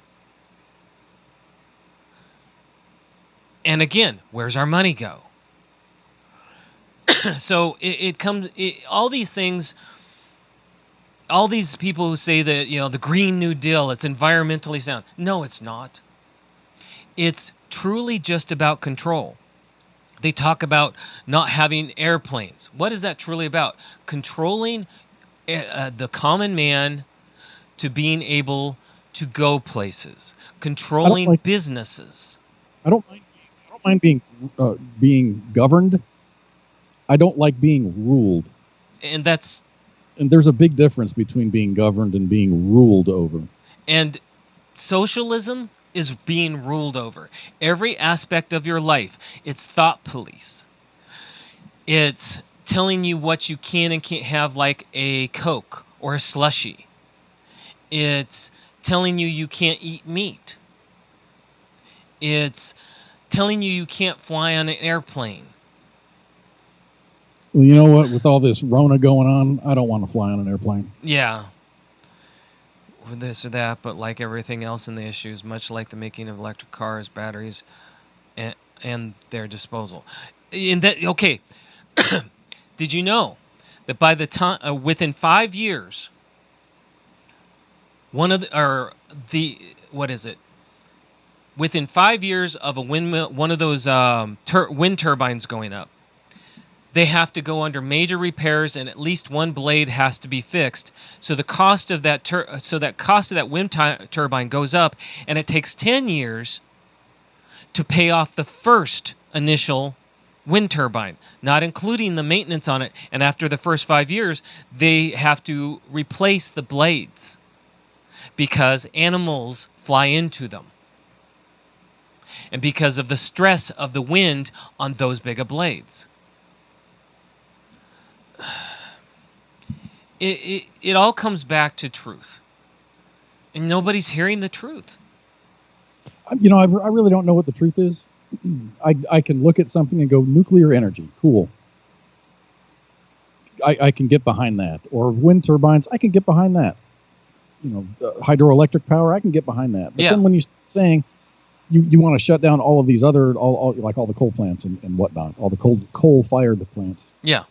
And again, where's our money go? So all these things, all these people who say that, the Green New Deal, it's environmentally sound. No, it's not. It's truly just about control. They talk about not having airplanes. What is that truly about? Controlling the common man to being able to go places. Controlling businesses. I don't mind being governed. I don't like being ruled. And there's a big difference between being governed and being ruled over. And socialism is being ruled over. Every aspect of your life. It's thought police. It's telling you what you can and can't have, like a Coke or a slushie. It's telling you you can't eat meat. It's telling you you can't fly on an airplane. Well, you know what? With all this Rona going on, I don't want to fly on an airplane. Yeah. Or this or that, but like everything else in the issues, much like the making of electric cars, batteries, and their disposal. Okay, did you know that by the time within 5 years, within 5 years of a windmill, one of those wind turbines going up, they have to go under major repairs, and at least one blade has to be fixed. So the cost of that wind turbine goes up, and it takes 10 years to pay off the first initial wind turbine, not including the maintenance on it. And after the first 5 years, they have to replace the blades because animals fly into them, and because of the stress of the wind on those big of blades. It all comes back to truth, and nobody's hearing the truth. You know, I really don't know what the truth is. I can look at something and go, nuclear energy, cool. I can get behind that. Or wind turbines, I can get behind that. You know, hydroelectric power, I can get behind that. But then when you're saying you want to shut down all of these other, all the coal plants and whatnot, all the coal-fired plants. Yeah.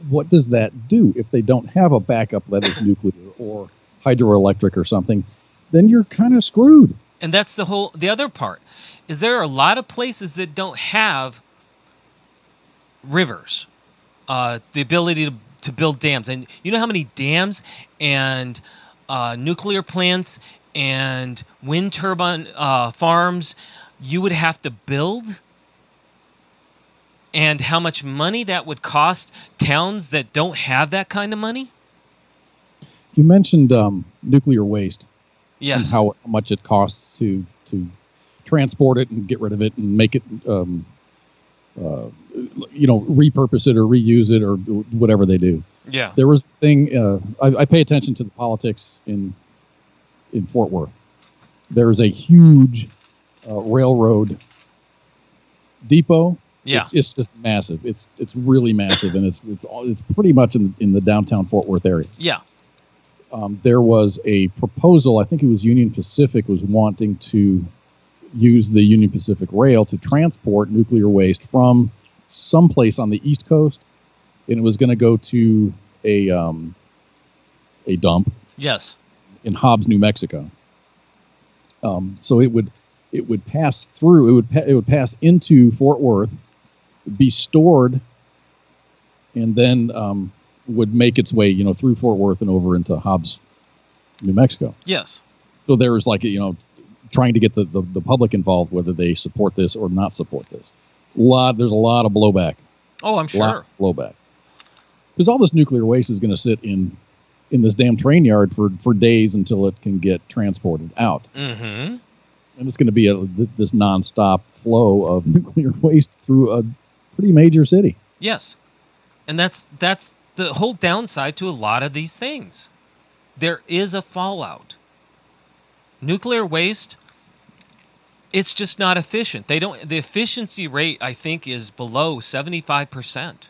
What does that do if they don't have a backup that is nuclear or hydroelectric or something? Then you're kind of screwed. And that's the other part, is there are a lot of places that don't have rivers, the ability to build dams. And you know how many dams and nuclear plants and wind turbine farms you would have to build? And how much money that would cost towns that don't have that kind of money? You mentioned nuclear waste. Yes. And how much it costs to transport it and get rid of it and make it, repurpose it or reuse it or whatever they do. Yeah. There was a thing, I pay attention to the politics in Fort Worth. There's a huge railroad depot. Yeah. It's just massive. It's really massive, and it's pretty much in the downtown Fort Worth area. Yeah. There was a proposal, I think it was Union Pacific was wanting to use the Union Pacific Rail to transport nuclear waste from someplace on the East Coast, and it was going to go to a dump. Yes. In Hobbs, New Mexico. So it would pass through. It would pass into Fort Worth, be stored, and then would make its way, through Fort Worth and over into Hobbs, New Mexico. Yes. So there was trying to get the public involved, whether they support this or not support this. There's a lot of blowback. Oh, I'm sure. Blowback. Because all this nuclear waste is going to sit in this damn train yard for days until it can get transported out. Mm-hmm. And it's going to be this nonstop flow of nuclear waste through a pretty major city. Yes. And that's the whole downside to a lot of these things. There is a fallout. Nuclear waste, it's just not efficient. The efficiency rate, I think, is below 75%.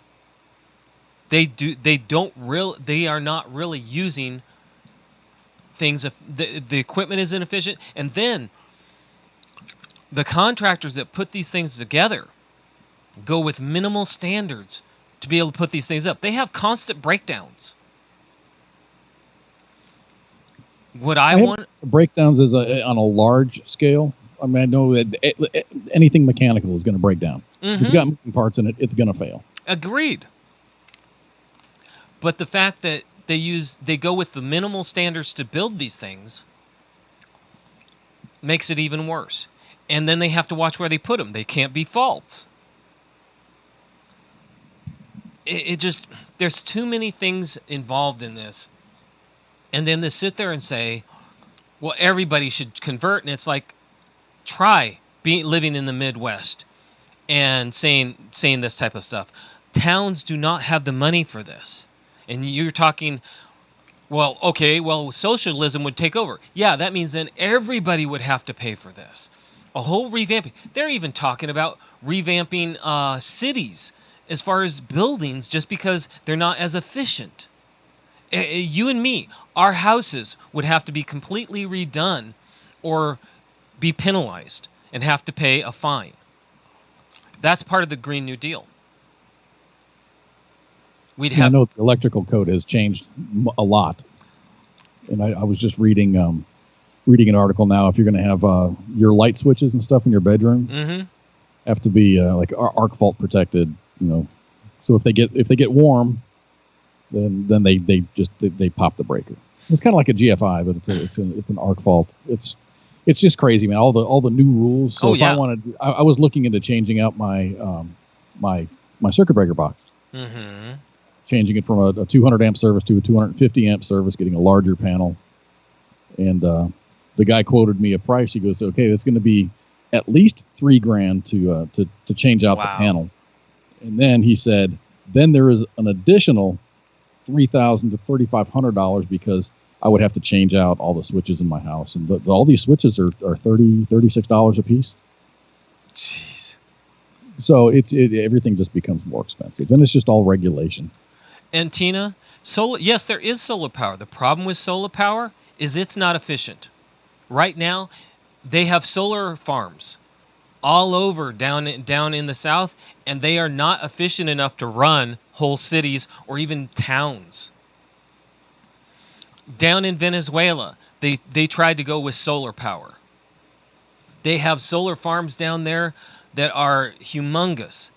They are not really using things. The equipment isn't efficient. And then the contractors that put these things together go with minimal standards to be able to put these things up. They have constant breakdowns. Breakdowns is on a large scale. I mean, I know that anything mechanical is going to break down. Mm-hmm. If it's got moving parts in it, it's going to fail. Agreed. But the fact that they go with the minimal standards to build these things makes it even worse. And then they have to watch where they put them. They can't be faults. There's too many things involved in this. And then to sit there and say, well, everybody should convert. And it's like, try living in the Midwest and saying this type of stuff. Towns do not have the money for this. And you're talking Well, okay, well, socialism would take over. Yeah, that means then everybody would have to pay for this. A whole revamping. They're even talking about revamping cities as far as buildings just because they're not as efficient. You and me, our houses would have to be completely redone or be penalized and have to pay a fine. That's part of the Green New Deal. We'd I have know the electrical code has changed a lot, and I was just reading an article now. If you're going to have your light switches and stuff in your bedroom, have to be like arc fault protected. So if they get warm, then they pop the breaker. It's kind of like a GFI, but it's an arc fault. It's just crazy, man. All the new rules. So I was looking into changing out my my circuit breaker box. Mm-hmm. Changing it from a 200 amp service to a 250 amp service, getting a larger panel. And the guy quoted me a price. He goes, "Okay, that's going to be at least $3,000 to change out the panel." And then he said, "Then there is an additional $3,000 to $3,500 because I would have to change out all the switches in my house, and all these switches are $36 a piece." Jeez. So everything just becomes more expensive. Then it's just all regulation. And Tina, yes, there is solar power. The problem with solar power is it's not efficient. Right now, they have solar farms all over down in the south, and they are not efficient enough to run whole cities or even towns. Down in Venezuela, they tried to go with solar power. They have solar farms down there that are humongous,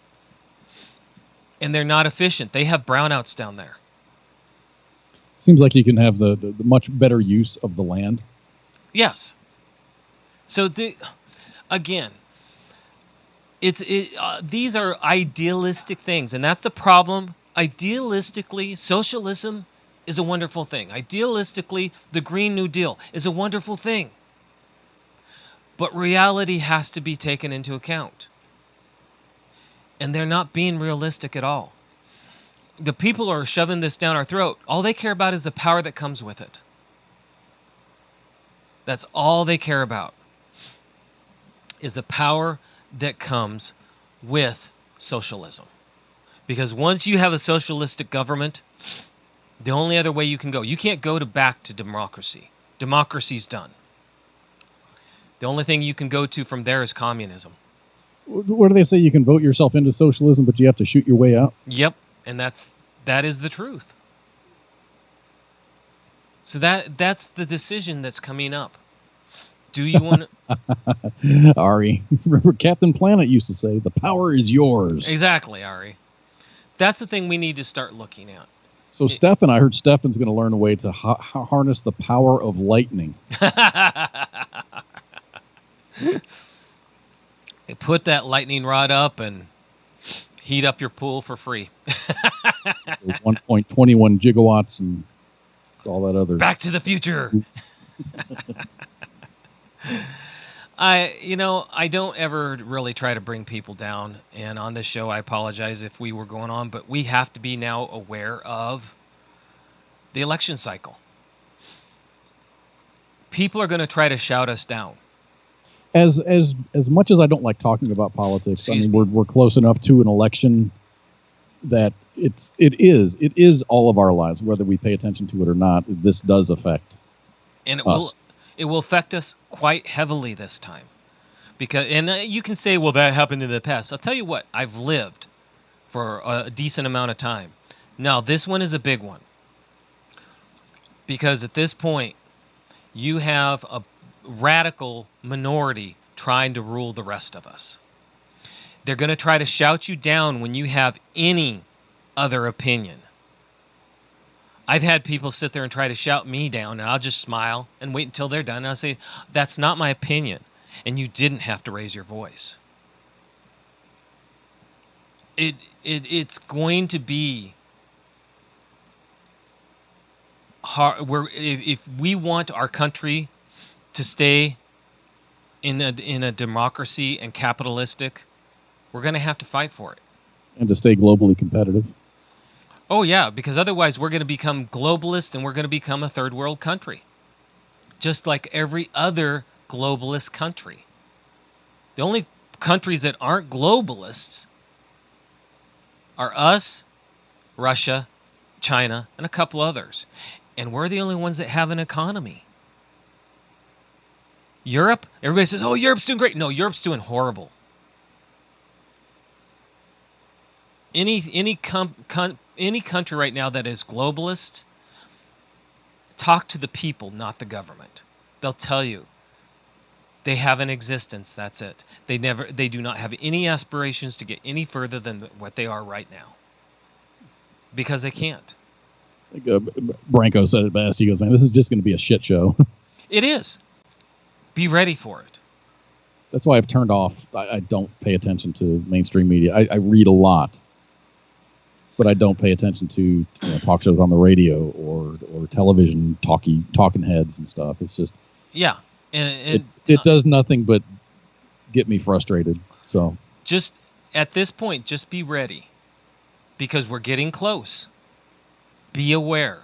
and they're not efficient. They have brownouts down there. Seems like you can have the much better use of the land. Yes. So again, these are idealistic things, and that's the problem. Idealistically, socialism is a wonderful thing. Idealistically, the Green New Deal is a wonderful thing. But reality has to be taken into account. And they're not being realistic at all. The people are shoving this down our throat. All they care about is the power that comes with it. That's all they care about, is the power that comes with socialism. Because once you have a socialistic government, the only other way you can go, you can't go back to democracy. Democracy's done. The only thing you can go to from there is communism. What do they say? You can vote yourself into socialism, but you have to shoot your way out? Yep, and that is the truth. So that's the decision that's coming up. Do you want to... Ari, remember Captain Planet used to say, "The power is yours." Exactly, Ari. That's the thing we need to start looking at. So I heard Stefan's going to learn a way to harness the power of lightning. They put that lightning rod up and heat up your pool for free. 1.21 gigawatts and all that other. Back to the future. I don't ever really try to bring people down. And on this show, I apologize if we were going on, but we have to be now aware of the election cycle. People are going to try to shout us down. As much as I don't like talking about politics, we're close enough to an election that it is all of our lives, whether we pay attention to it or not. This does affect and us. It will affect us quite heavily this time, because you can say, well, that happened in the past. I'll tell you what, I've lived for a decent amount of time. Now, this one is a big one, because at this point, you have a radical minority trying to rule the rest of us. They're going to try to shout you down when you have any other opinion. I've had people sit there and try to shout me down, and I'll just smile and wait until they're done. And I'll say, that's not my opinion, and you didn't have to raise your voice. It's going to be hard. If we want our country to stay in a democracy and capitalistic, we're going to have to fight for it. And to stay globally competitive. Oh, yeah, because otherwise we're going to become globalist and we're going to become a third world country. Just like every other globalist country. The only countries that aren't globalists are us, Russia, China, and a couple others. And we're the only ones that have an economy. Europe, everybody says, oh, Europe's doing great. No, Europe's doing horrible. Any country right now that is globalist, talk to the people, not the government. They'll tell you. They have an existence, that's it. They do not have any aspirations to get any further than what they are right now. Because they can't. I think, Branko said it best. He goes, man, this is just going to be a shit show. It is. Be ready for it. That's why I've turned off. I don't pay attention to mainstream media. I read a lot. But I don't pay attention to talk shows on the radio or television talking heads and stuff. It's just and it does nothing but get me frustrated. So just at this point, just be ready, because we're getting close. Be aware,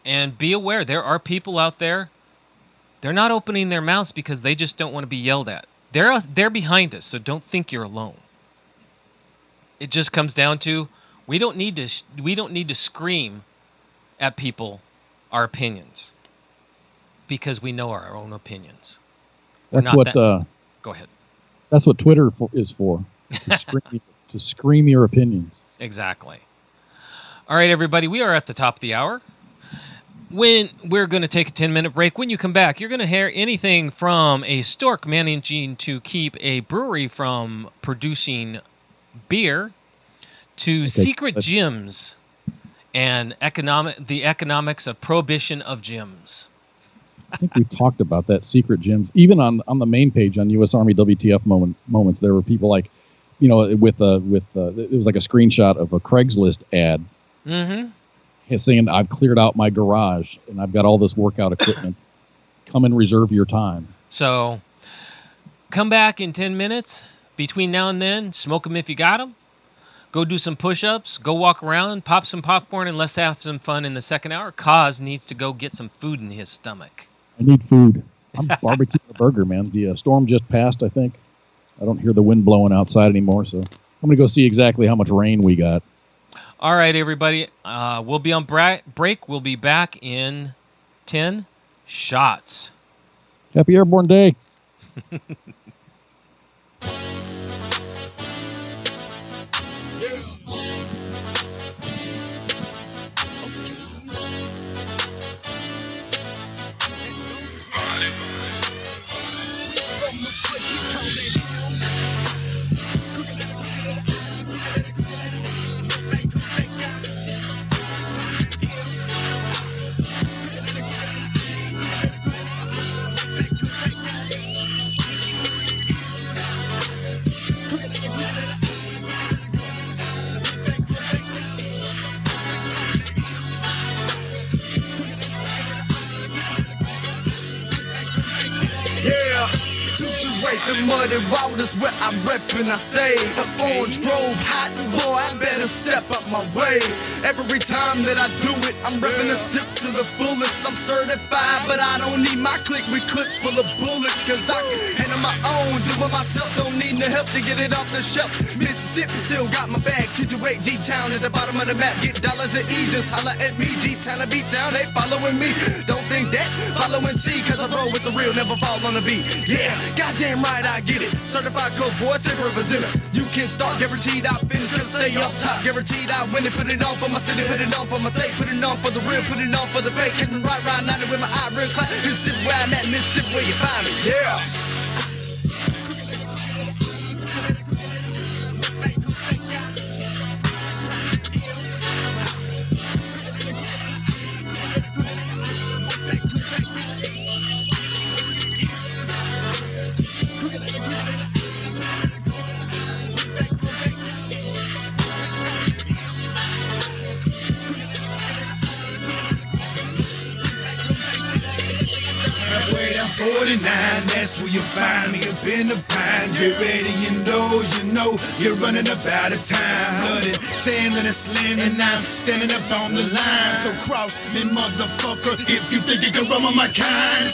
and be aware there are people out there. They're not opening their mouths because they just don't want to be yelled at. They're behind us, so don't think you're alone. It just comes down to we don't need to scream at people our opinions, because we know our own opinions. That's what. Go ahead. That's what Twitter is for. To scream your opinions. Exactly. All right, everybody, we are at the top of the hour. When we're going to take a 10-minute break. When you come back, you're going to hear anything from a stork managing to keep a brewery from producing beer to secret gyms and the economics of prohibition of gyms. I think we talked about that, secret gyms. Even on the main page on U.S. Army WTF moments, there were people like, it was like a screenshot of a Craigslist ad. Mm-hmm. Saying, I've cleared out my garage and I've got all this workout equipment. Come and reserve your time. So come back in 10 minutes. Between now and then, smoke them if you got them. Go do some push-ups. Go walk around, pop some popcorn, and let's have some fun in the second hour. Koz needs to go get some food in his stomach. I need food. I'm barbecuing a burger, man. The storm just passed, I think. I don't hear the wind blowing outside anymore, so I'm going to go see exactly how much rain we got. All right, everybody. We'll be on break. We'll be back in 10 shots. Happy Airborne Day. The muddy waters where I rep and I stay. The orange grove hot, boy, I better step up my way. Every time that I do it, I'm repping a sip to the fullest. I'm certified, but I don't need my clique with clips full of bullets. Cause I can handle my own, do it myself, don't need no help to get it off the shelf. Mississippi still got my bag, T28 G-Town at the bottom of the map. Get dollars at ease, just holla at me. G-Town and beat-town, they following me. Don't think that, follow and see, cause I roll with the real, never fall on the beat. Yeah, goddamn right I get it. Certified coach boy, say representative. You can start, guaranteed I finish, gonna stay off top. Guaranteed I win it, put it on for my city, put it on for my state, put it on for the real, put it on for the bank. Hitting right round 90 with my eye real clear. Mississippi where I'm at, Mississippi where you find me. Yeah. 49, that's where you find me up in the pine. Get ready indoors, you know you're running up out of time. Blooded, sand and a slim, and I'm standing up on the line. So cross me, motherfucker, if you think you can run on my kind.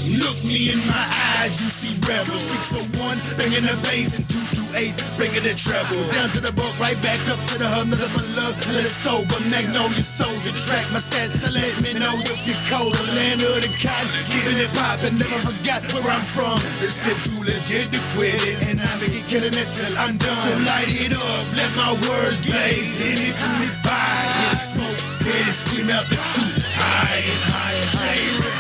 Look me in my eyes, you see rebel. 601, bringing the bass, and 228, bringing the treble. Down to the boat, right back up to the hub, another one love, let it sober. Magnolia soldier, track my stats to let me know if you're cold. The land of the cotton, keeping it poppin', never forgot where I'm from. It's too legit to quit it, and I'm gonna get killing it till I'm done. So light it up, let my words blaze, hit it through the fire, hit it smoke, hit it scream out the truth, high and higher, stay ready.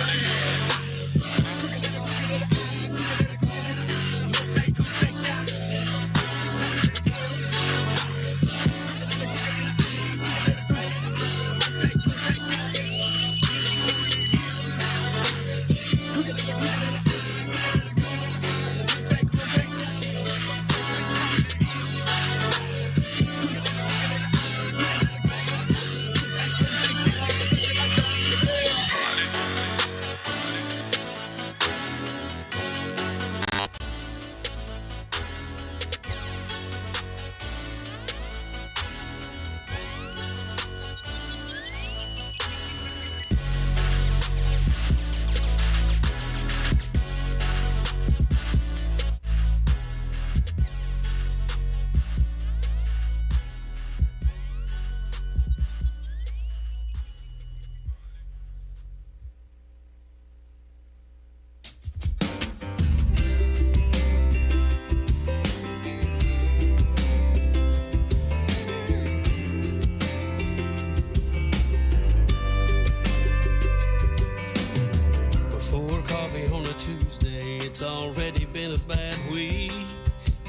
It's already been a bad week.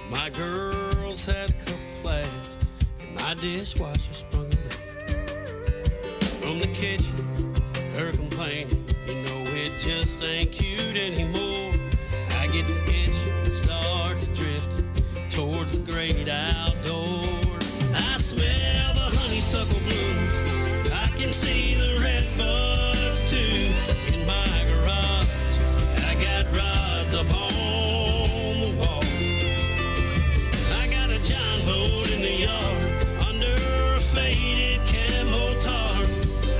My girls had a couple flats, and my dishwasher sprung a leak. From the kitchen, her complaining, you know it just ain't cute anymore. I get in the kitchen and starts drifting towards the great outdoors. I smell the honeysuckle blooms, I can see the red buds too. In my garage, I got rods up on the wall. I got a John boat in the yard under a faded camo tarp.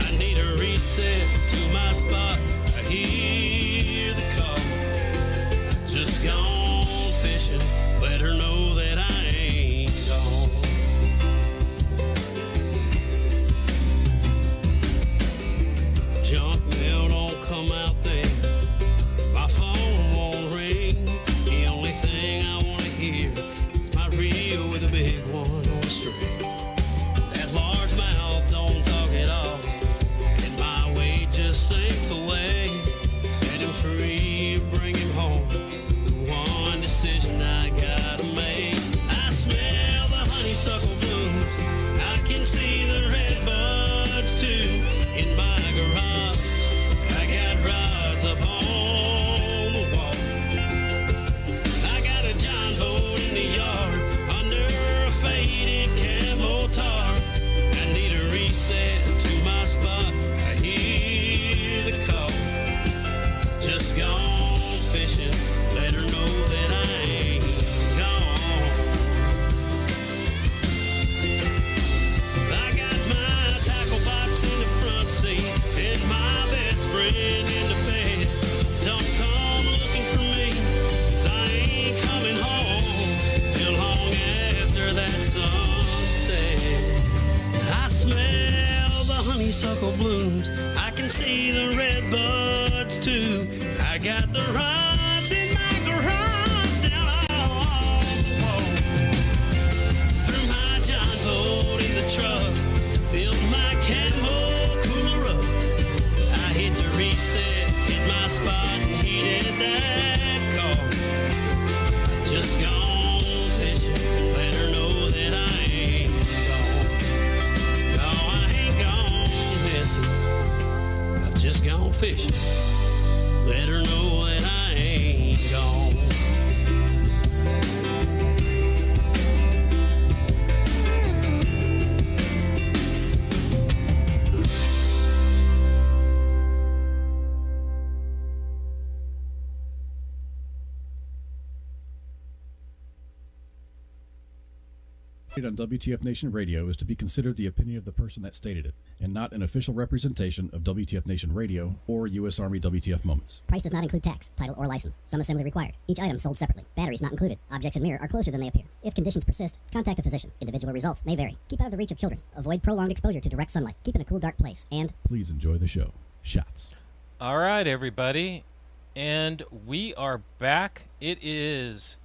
I need a reset to my spot. I hear the call. I just gone fishing, let her know that I ain't gone. Junk mail don't come out there. My phone won't ring. The only thing I want to hear is my reel with a big one on the string. That large mouth don't talk at all, and my weight just sinks away. Set him free, bring him home. The one decision I gotta make. I smell the honeysuckle blooms. I can see the red buds too. In my garage, I got rods up on the wall. I got a John boat in the yard under a faded camo tarp. I need a reset to my spot. I hear the call. Just gone fishing, let her know that I ain't gone. I got my tackle box in the front seat and my best friend in the bed. Don't come looking for me, 'cause I ain't coming home till long after that sunset. I smell the honeysuckle blooms, I can see the red buds too. I got the rods in my garage down on the wall. Threw my John boat in the truck, filled my camo cooler up. I hit the reset, hit my spot, and heeded that call. I just gone fishing, let her know that I ain't gone. No, I ain't gone missing. I've just gone fishing, let her know that I ain't on WTF Nation Radio is to be considered the opinion of the person that stated it, and not an official representation of WTF Nation Radio or U.S. Army WTF Moments. Price does not include tax, title, or license. Some assembly required. Each item sold separately. Batteries not included. Objects in mirror are closer than they appear. If conditions persist, contact a physician. Individual results may vary. Keep out of the reach of children. Avoid prolonged exposure to direct sunlight. Keep in a cool, dark place. And Please enjoy the show. Shots. All right, everybody. And we are back. It is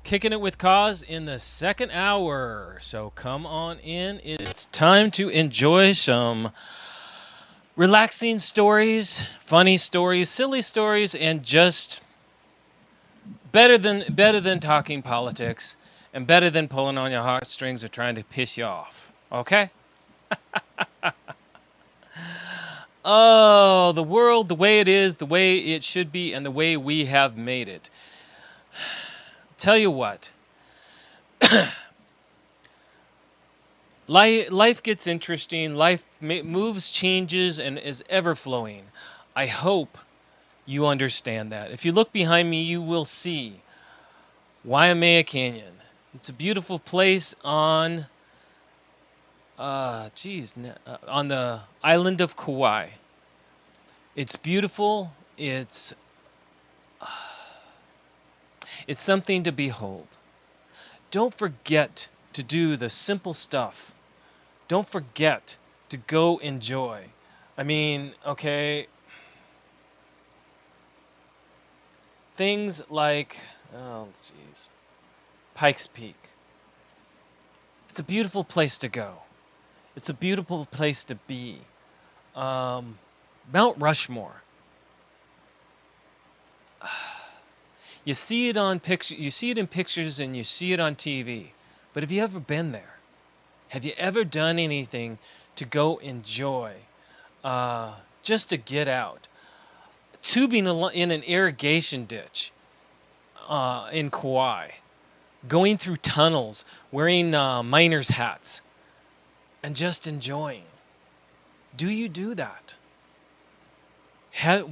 Kicking It with Koz in the second hour. So come on in. It's time to enjoy some relaxing stories, funny stories, silly stories, and just better than talking politics and better than pulling on your heartstrings or trying to piss you off. Okay? Oh, the world, the way it is, the way it should be, and the way we have made it. Tell you what, life gets interesting, life moves, changes, and is ever-flowing. I hope you understand that. If you look behind me, you will see Waimea Canyon. It's a beautiful place on on the island of Kauai. It's beautiful. It's something to behold. Don't forget to do the simple stuff. Don't forget to go enjoy. I mean, okay, things like, Pikes Peak. It's a beautiful place to go. It's a beautiful place to be. Mount Rushmore. You see it on you see it in pictures and you see it on TV. But have you ever been there? Have you ever done anything to go enjoy? Just to get out. Tubing in an irrigation ditch in Kauai. Going through tunnels, wearing miner's hats, and just enjoying. Do you do that?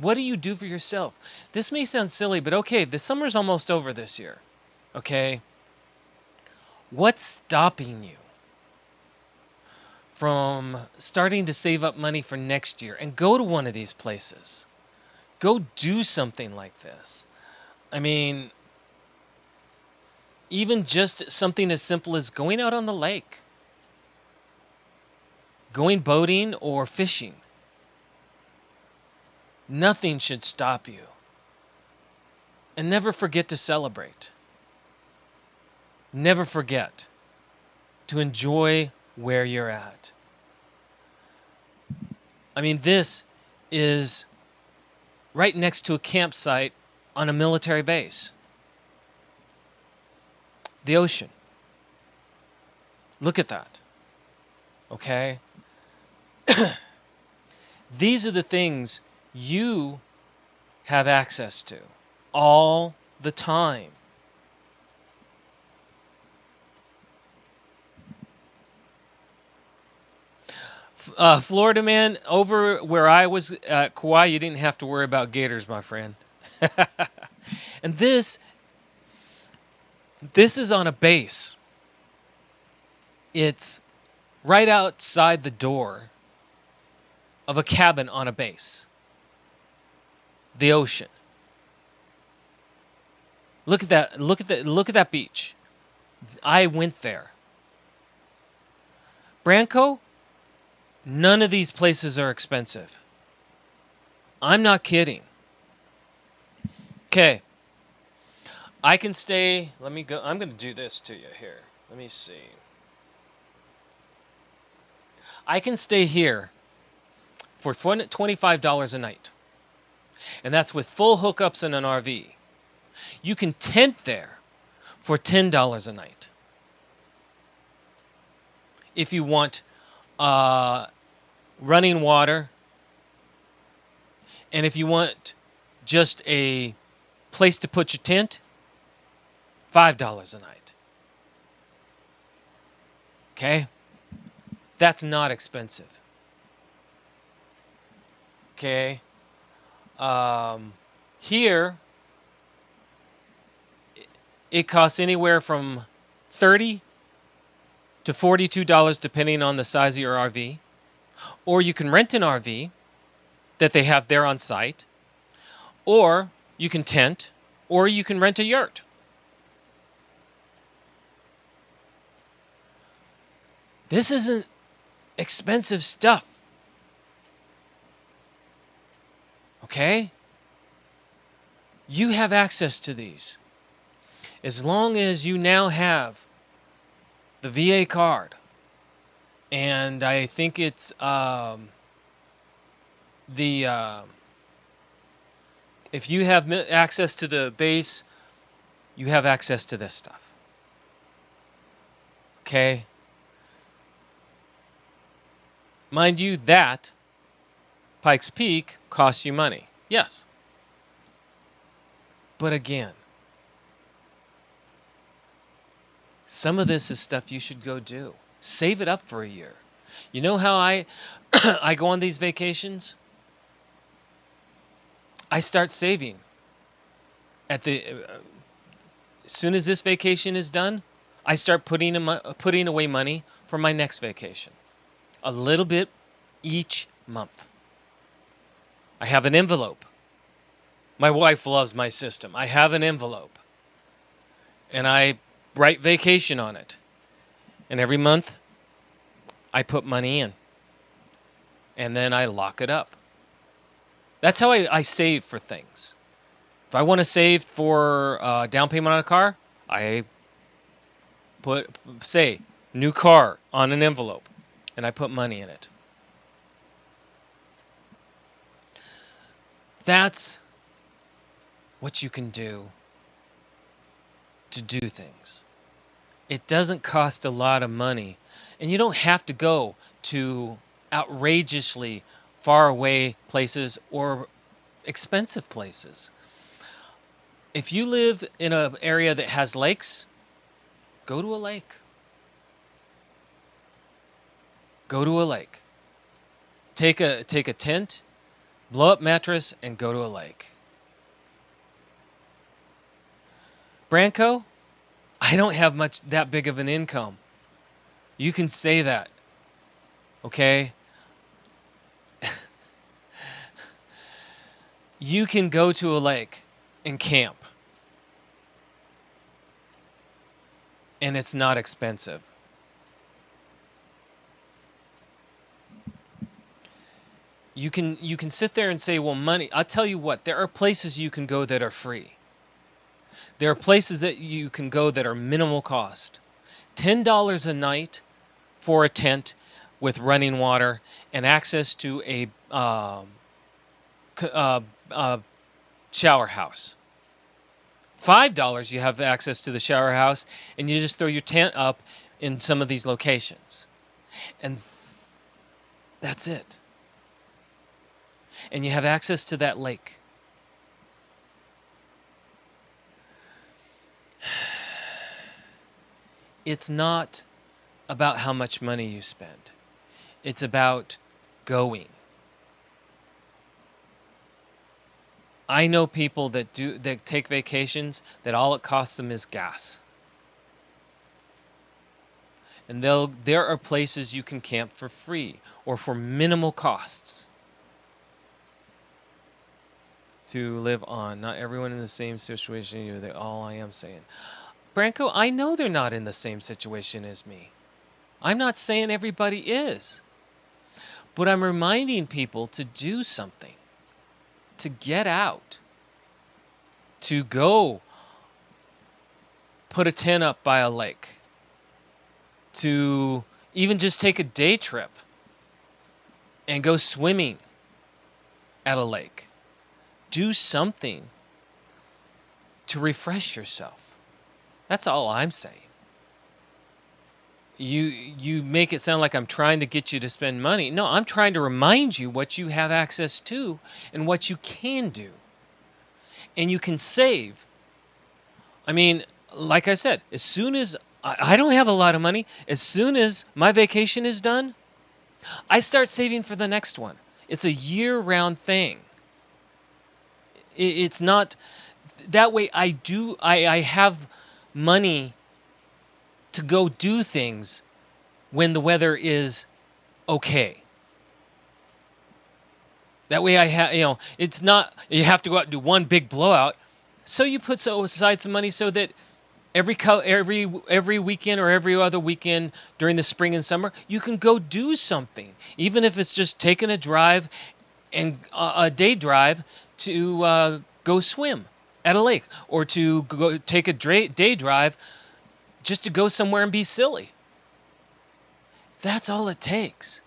What do you do for yourself? This may sound silly, but okay, the summer's almost over this year. Okay? What's stopping you from starting to save up money for next year and go to one of these places? Go do something like this. I mean, even just something as simple as going out on the lake, going boating or fishing. Nothing should stop you. And never forget to celebrate. Never forget to enjoy where you're at. I mean, this is right next to a campsite on a military base. The ocean. Look at that. Okay? These are the things you have access to all the time. Florida man, over where I was at Kauai, you didn't have to worry about gators, my friend. And this is on a base. It's right outside the door of a cabin on a base. The ocean. Look at that. Look at that beach. I went there. Branco, none of these places are expensive. I'm not kidding. Okay. I can stay, let me go, I'm going to do this to you here. Let me see. I can stay here for $25 a night. And that's with full hookups and an RV. You can tent there for $10 a night. If you want running water, and if you want just a place to put your tent, $5 a night. Okay? That's not expensive. Okay? Here, it costs anywhere from $30 to $42 depending on the size of your RV. Or you can rent an RV that they have there on site. Or you can tent. Or you can rent a yurt. This isn't expensive stuff. Okay? You have access to these. As long as you now have the VA card, and I think it's if you have access to the base, you have access to this stuff. Okay? Mind you, that Pikes Peak costs you money. Yes. But again, some of this is stuff you should go do. Save it up for a year. You know how I I go on these vacations? I start saving. As soon as this vacation is done, I start putting away money for my next vacation. A little bit each month. I have an envelope. My wife loves my system. I have an envelope. And I write vacation on it. And every month, I put money in. And then I lock it up. That's how I save for things. If I want to save for down payment on a car, I say, new car on an envelope. And I put money in it. That's what you can do to do things. It doesn't cost a lot of money. And you don't have to go to outrageously far away places or expensive places. If you live in an area that has lakes, go to a lake. Go to a lake. Take a tent, blow up mattress, and go to a lake. Branco, I don't have that big of an income. You can say that. Okay? You can go to a lake and camp. And it's not expensive. You can sit there and say, well, money. I'll tell you what, there are places you can go that are free. There are places that you can go that are minimal cost. $10 a night for a tent with running water and access to a shower house. $5 you have access to the shower house and you just throw your tent up in some of these locations. And that's it. And you have access to that lake. It's not about how much money you spend. It's about going. I know people that take vacations that all it costs them is gas. And there are places you can camp for free or for minimal costs to live on. Not everyone in the same situation you. They all I am saying. Branco, I know they're not in the same situation as me. I'm not saying everybody is. But I'm reminding people to do something. To get out. To go put a tent up by a lake. To even just take a day trip and go swimming at a lake. Do something to refresh yourself. That's all I'm saying. You make it sound like I'm trying to get you to spend money. No, I'm trying to remind you what you have access to and what you can do. And you can save. I mean, like I said, as soon as I don't have a lot of money, as soon as my vacation is done, I start saving for the next one. It's a year-round thing. It's not that way. I have money to go do things when the weather is okay. That way it's not, you have to go out and do one big blowout. So you put aside some money so that every weekend or every other weekend during the spring and summer, you can go do something. Even if it's just taking a drive and a day drive to go swim at a lake, or to go take a day drive just to go somewhere and be silly. That's all it takes.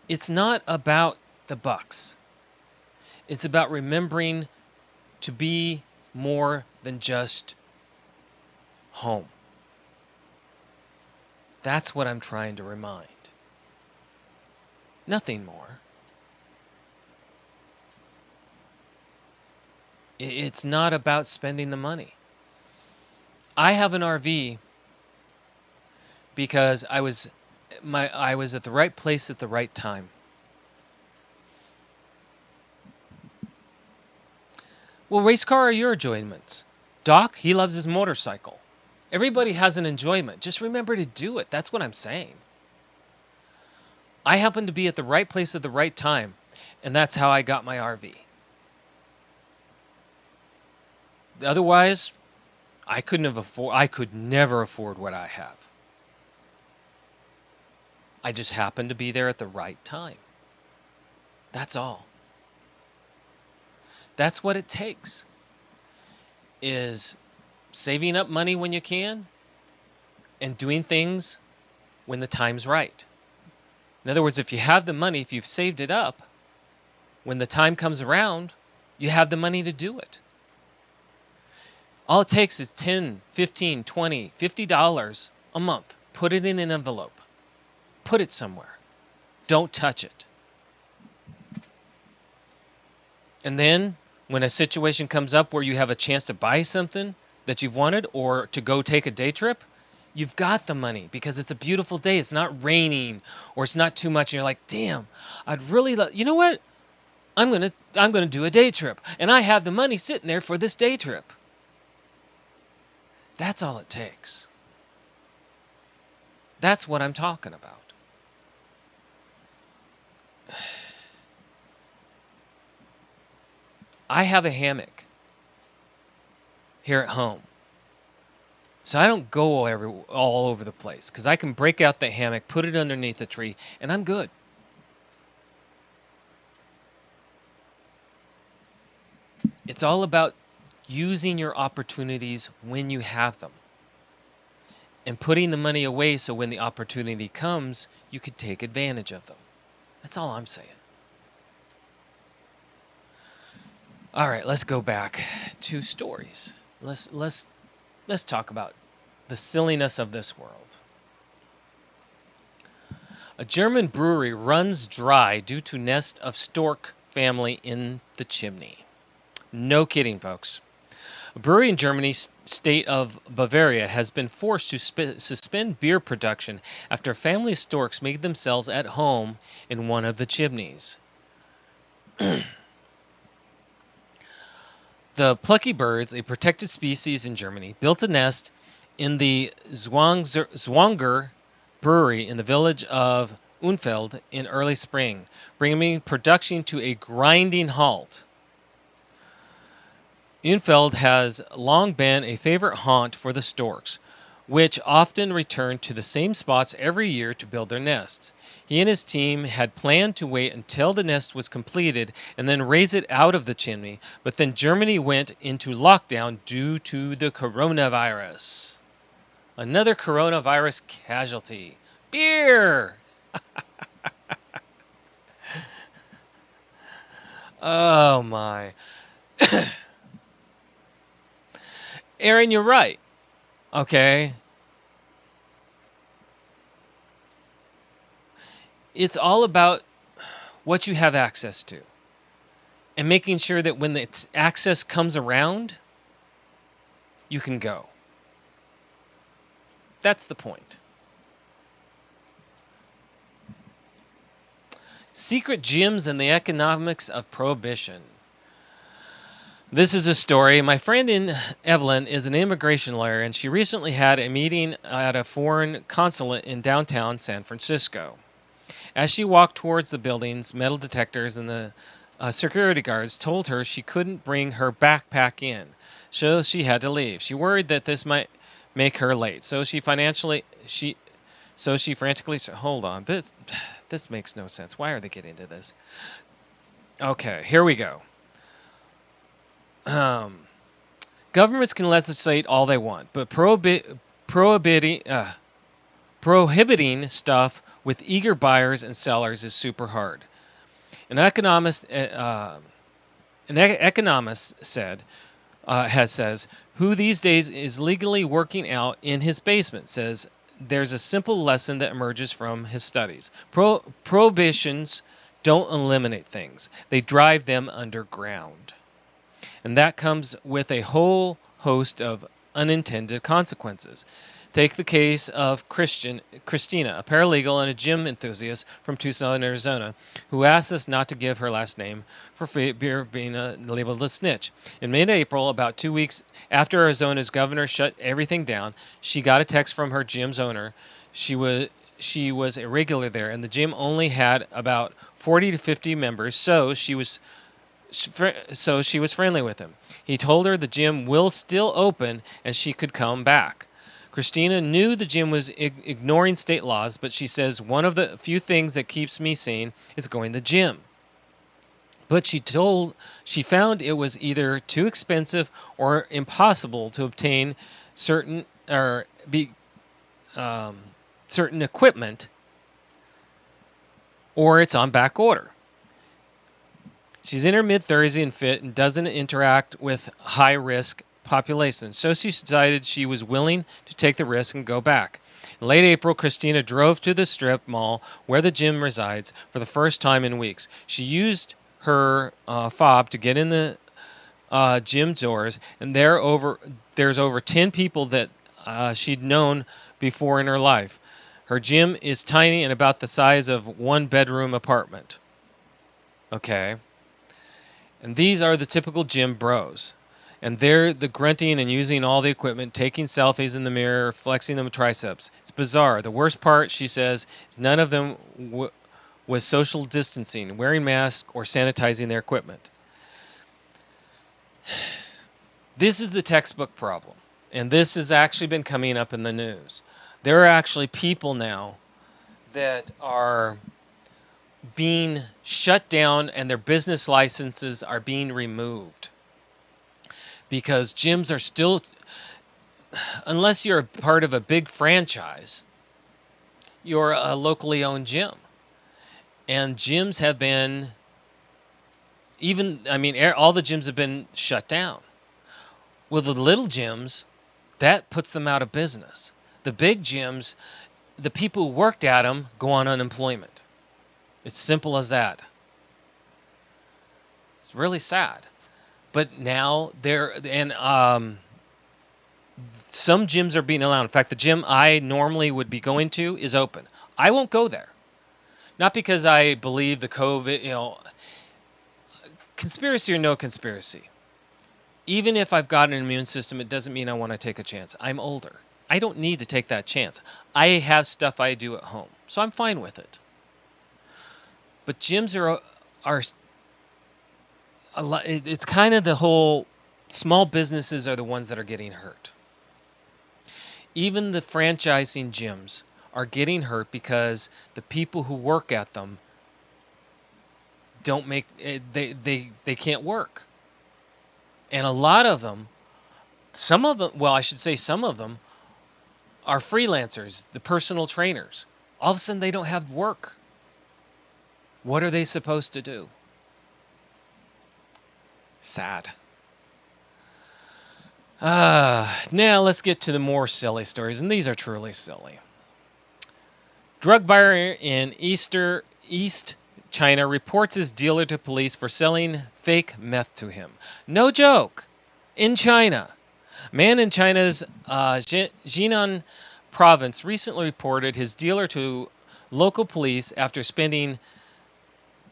It's not about the bucks. It's about remembering to be more than just home. That's what I'm trying to remind. Nothing more. It's not about spending the money. I have an RV because I was at the right place at the right time. Well, race car are your enjoyments. Doc, he loves his motorcycle. Everybody has an enjoyment. Just remember to do it. That's what I'm saying. I happen to be at the right place at the right time, and that's how I got my RV. Otherwise, I could never afford what I have. I just happened to be there at the right time. That's all. That's what it takes, is saving up money when you can and doing things when the time's right. In other words, if you have the money, if you've saved it up, when the time comes around, you have the money to do it. All it takes is $10, $15, $20, $50 a month. Put it in an envelope. Put it somewhere. Don't touch it. And then, when a situation comes up where you have a chance to buy something that you've wanted, or to go take a day trip, you've got the money because it's a beautiful day. It's not raining, or it's not too much, and you're like, damn, I'd really love, you know what? I'm gonna do a day trip, and I have the money sitting there for this day trip. That's all it takes. That's what I'm talking about. I have a hammock here at home. So I don't go all over the place, because I can break out the hammock, put it underneath the tree, and I'm good. It's all about using your opportunities when you have them, and putting the money away so when the opportunity comes, you can take advantage of them. That's all I'm saying. All right, let's go back to stories. Let's talk about the silliness of this world. A German brewery runs dry due to nest of stork family in the chimney. No kidding, folks. A brewery in Germany's state of Bavaria has been forced to suspend beer production after a family of storks made themselves at home in one of the chimneys. The plucky birds, a protected species in Germany, built a nest in the Zwanger brewery in the village of Unfeld in early spring, bringing production to a grinding halt. Unfeld has long been a favorite haunt for the storks, which often return to the same spots every year to build their nests. He and his team had planned to wait until the nest was completed and then raise it out of the chimney, but then Germany went into lockdown due to the coronavirus. Another coronavirus casualty. Beer! Oh my. Aaron, you're right. Okay. It's all about what you have access to, and making sure that when the access comes around, you can go. That's the point. Secret gyms and the economics of prohibition. This is a story. My friend Evelyn is an immigration lawyer, and she recently had a meeting at a foreign consulate in downtown San Francisco. As she walked towards the buildings, metal detectors and the security guards told her she couldn't bring her backpack in, so she had to leave. She worried that this might make her late, so she frantically hold on. This makes no sense. Why are they getting into this? Okay, here we go. Governments can legislate all they want, but prohibiting stuff with eager buyers and sellers is super hard. An economist says who these days is legally working out in his basement says there's a simple lesson that emerges from his studies. Prohibitions don't eliminate things; they drive them underground. And that comes with a whole host of unintended consequences. Take the case of Christina, a paralegal and a gym enthusiast from Tucson, Arizona, who asked us not to give her last name for fear of being labeled a snitch. In mid-April, about 2 weeks after Arizona's governor shut everything down, she got a text from her gym's owner. She was a regular there, and the gym only had about 40 to 50 members, so she was friendly with him. He told her the gym will still open and she could come back. Christina knew the gym was ignoring state laws, but she says one of the few things that keeps me sane is going to the gym. But she found it was either too expensive or impossible to obtain certain equipment, or it's on back order. She's in her mid-30s and fit and doesn't interact with high-risk populations, so she decided she was willing to take the risk and go back. In late April, Christina drove to the strip mall where the gym resides for the first time in weeks. She used her fob to get in the gym doors, and there's over 10 people that she'd known before in her life. Her gym is tiny and about the size of one-bedroom apartment. Okay. And these are the typical gym bros. And they're the grunting and using all the equipment, taking selfies in the mirror, flexing them triceps. It's bizarre. The worst part, she says, is none of them was social distancing, wearing masks, or sanitizing their equipment. This is the textbook problem. And this has actually been coming up in the news. There are actually people now that are being shut down and their business licenses are being removed because gyms are still, unless you're a part of a big franchise, you're a locally owned gym. And gyms have been, all the gyms have been shut down. Well, the little gyms, that puts them out of business. The big gyms, the people who worked at them go on unemployment. It's simple as that. It's really sad. But now some gyms are being allowed. In fact, the gym I normally would be going to is open. I won't go there. Not because I believe the COVID, conspiracy or no conspiracy. Even if I've got an immune system, it doesn't mean I want to take a chance. I'm older. I don't need to take that chance. I have stuff I do at home, so I'm fine with it. But gyms are a lot. It's kind of the whole small businesses are the ones that are getting hurt. Even the franchising gyms are getting hurt because the people who work at them don't make they can't work. And a lot of them, some of them are freelancers, the personal trainers. All of a sudden they don't have work. What are they supposed to do? Sad. Now let's get to the more silly stories, and these are truly silly. Drug buyer in East China reports his dealer to police for selling fake meth to him. No joke. In China. A man in China's Jinan province recently reported his dealer to local police after spending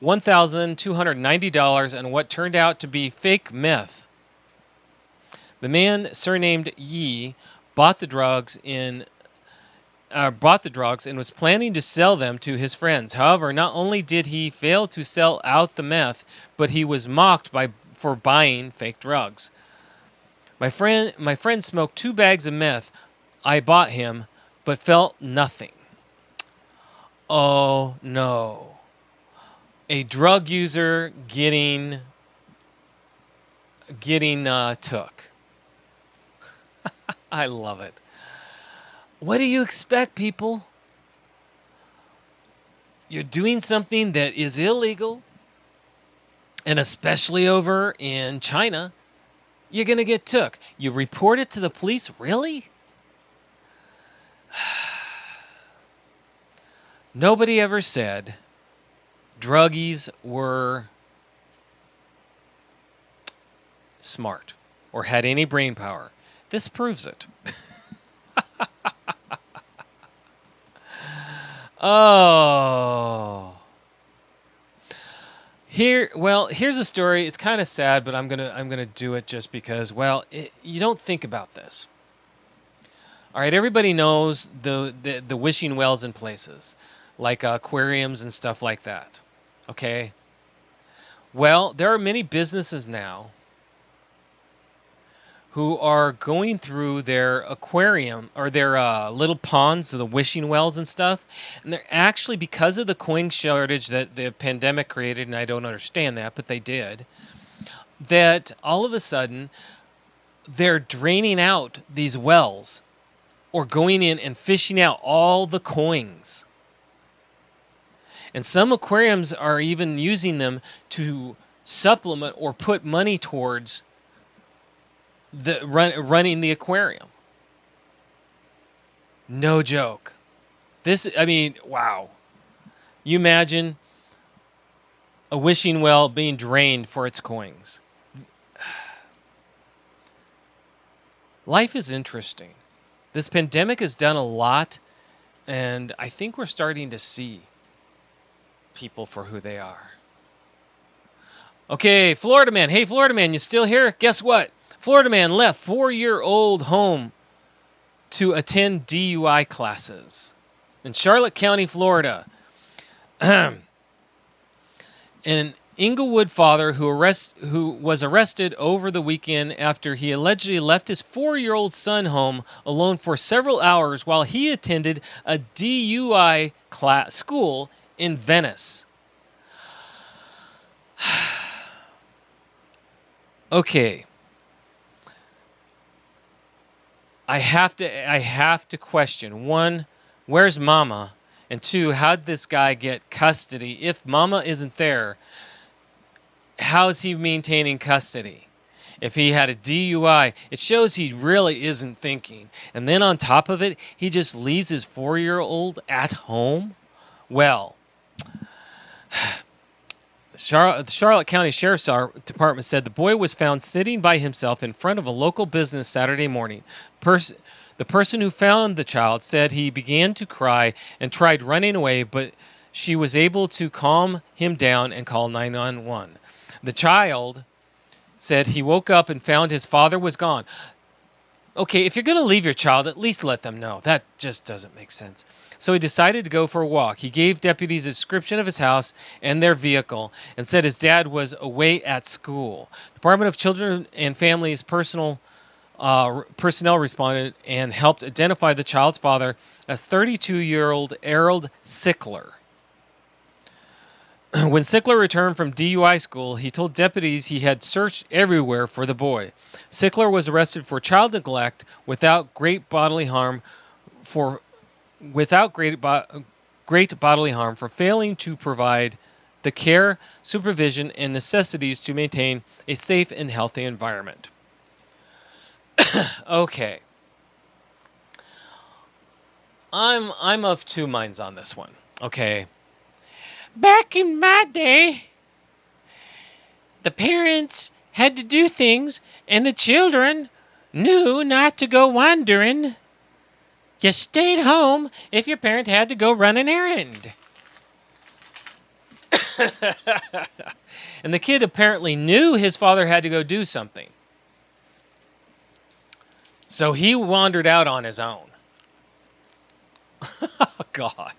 $1,290 on what turned out to be fake meth The man, surnamed Yi, bought the drugs and was planning to sell them to his friends. However, not only did he fail to sell out the meth, but he was mocked for buying fake drugs. My friend smoked 2 bags of meth. I bought him, but felt nothing. Oh no. A drug user getting took. I love it. What do you expect, people? You're doing something that is illegal, and especially over in China, you're going to get took. You report it to the police? Really? Nobody ever said druggies were smart or had any brain power. This proves it. Oh. Here's a story. It's kind of sad, but I'm gonna do it just because. You don't think about this. All right, everybody knows the wishing wells in places, like aquariums and stuff like that. Okay. Well, there are many businesses now who are going through their aquarium or their little ponds, the wishing wells and stuff. And they're actually, because of the coin shortage that the pandemic created, and I don't understand that, but they did, that all of a sudden they're draining out these wells or going in and fishing out all the coins. And some aquariums are even using them to supplement or put money towards running the aquarium. No joke. Wow. You imagine a wishing well being drained for its coins. Life is interesting. This pandemic has done a lot, and I think we're starting to see people for who they are. Okay, Florida man. Hey, Florida man, you still here? Guess what? Florida man left 4-year-old home to attend DUI classes in Charlotte County, Florida. An Inglewood father who was arrested over the weekend after he allegedly left his 4-year-old son home alone for several hours while he attended a DUI school in Venice. Okay. I have to question, 1, where's Mama? And 2, how'd this guy get custody? If Mama isn't there, how is he maintaining custody? If he had a DUI, it shows he really isn't thinking. And then on top of it, he just leaves his 4-year-old at home? Well, the Charlotte County Sheriff's Department said the boy was found sitting by himself in front of a local business Saturday morning. The person who found the child said he began to cry and tried running away, but she was able to calm him down and call 911. The child said he woke up and found his father was gone. Okay, if you're going to leave your child, at least let them know. That just doesn't make sense. So he decided to go for a walk. He gave deputies a description of his house and their vehicle and said his dad was away at school. Department of Children and Families personnel responded and helped identify the child's father as 32-year-old Harold Sickler. When Sickler returned from DUI school, he told deputies he had searched everywhere for the boy. Sickler was arrested for child neglect without great bodily harm for failing to provide the care, supervision, and necessities to maintain a safe and healthy environment. Okay. I'm of 2 minds on this one. Okay. Back in my day, the parents had to do things, and the children knew not to go wandering. You stayed home if your parent had to go run an errand. And the kid apparently knew his father had to go do something. So he wandered out on his own. God.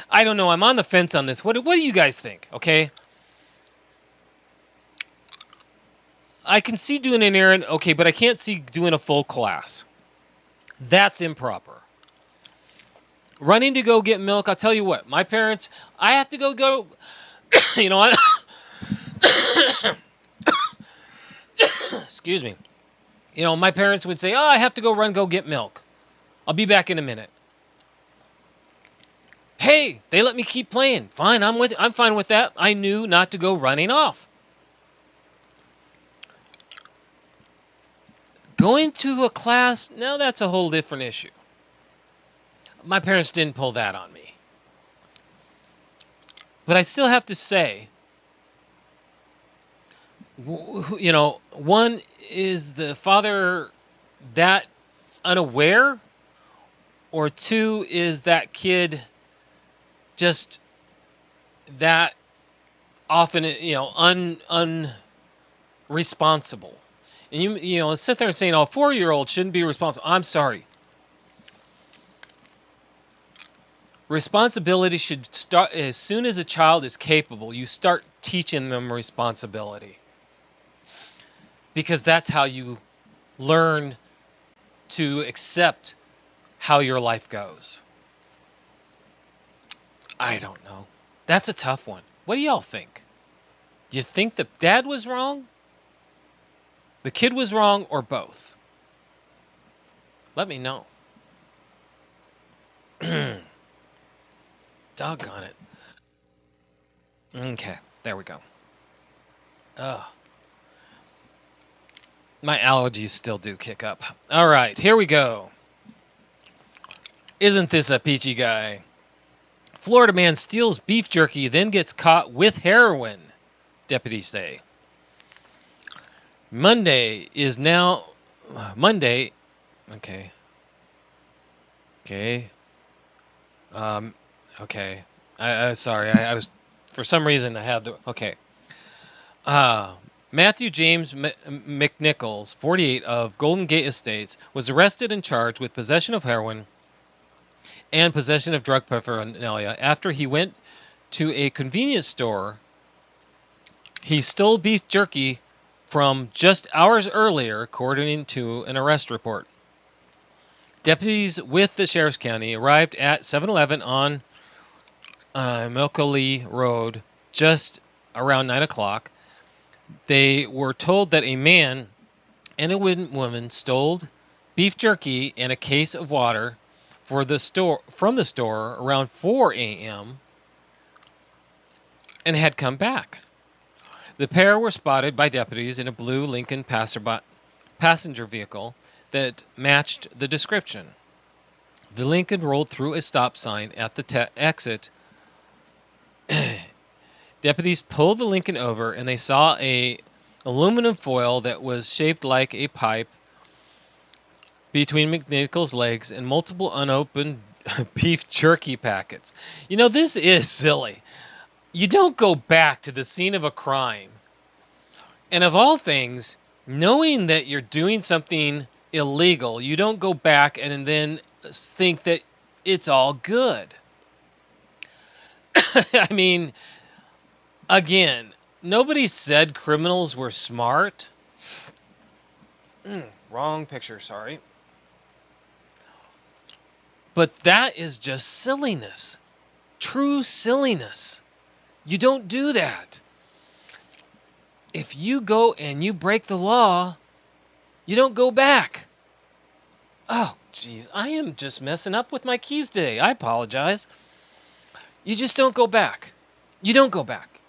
I don't know. I'm on the fence on this. What do you guys think? Okay. I can see doing an errand, okay, but I can't see doing a full class. That's improper. Running to go get milk, I'll tell you what, my parents, I have to go, you know what? Excuse me. You know, my parents would say, oh, I have to go get milk. I'll be back in a minute. Hey, they let me keep playing. Fine, I'm fine with that. I knew not to go running off. Going to a class, now that's a whole different issue. My parents didn't pull that on me. But I still have to say, you know, one, is the father that unaware? Or two, is that kid just that often, you know, unresponsible? And you know, sit there and saying, oh, a 4-year-old shouldn't be responsible. I'm sorry. Responsibility should start as soon as a child is capable. You start teaching them responsibility. Because that's how you learn to accept how your life goes. I don't know. That's a tough one. What do y'all think? Do you think the dad was wrong? The kid was wrong, or both? Let me know. Doggone it. Okay, there we go. Ugh. My allergies still do kick up. All right, here we go. Isn't this a peachy guy? Florida man steals beef jerky, then gets caught with heroin, deputies say. Monday. Okay. Okay. Sorry. I was, for some reason, I had the. Okay. Matthew James McNichols, 48, of Golden Gate Estates, was arrested and charged with possession of heroin and possession of drug paraphernalia after he went to a convenience store. He stole beef jerky from just hours earlier, according to an arrest report. Deputies with the Sheriff's County arrived at 7-Eleven on Milkley Road just around 9 o'clock. They were told that a man and a woman stole beef jerky and a case of water from the store around 4 a.m. and had come back. The pair were spotted by deputies in a blue Lincoln passenger vehicle that matched the description. The Lincoln rolled through a stop sign at the exit. Deputies pulled the Lincoln over, and they saw a aluminum foil that was shaped like a pipe between McNichol's legs and multiple unopened beef jerky packets. You know, this is silly. You don't go back to the scene of a crime. And of all things, knowing that you're doing something illegal, you don't go back and then think that it's all good. I mean, again, nobody said criminals were smart. Wrong picture, sorry. But that is just silliness. True silliness. You don't do that. If you go and you break the law, you don't go back. Oh, geez, I am just messing up with my keys today. I apologize. You just don't go back. You don't go back.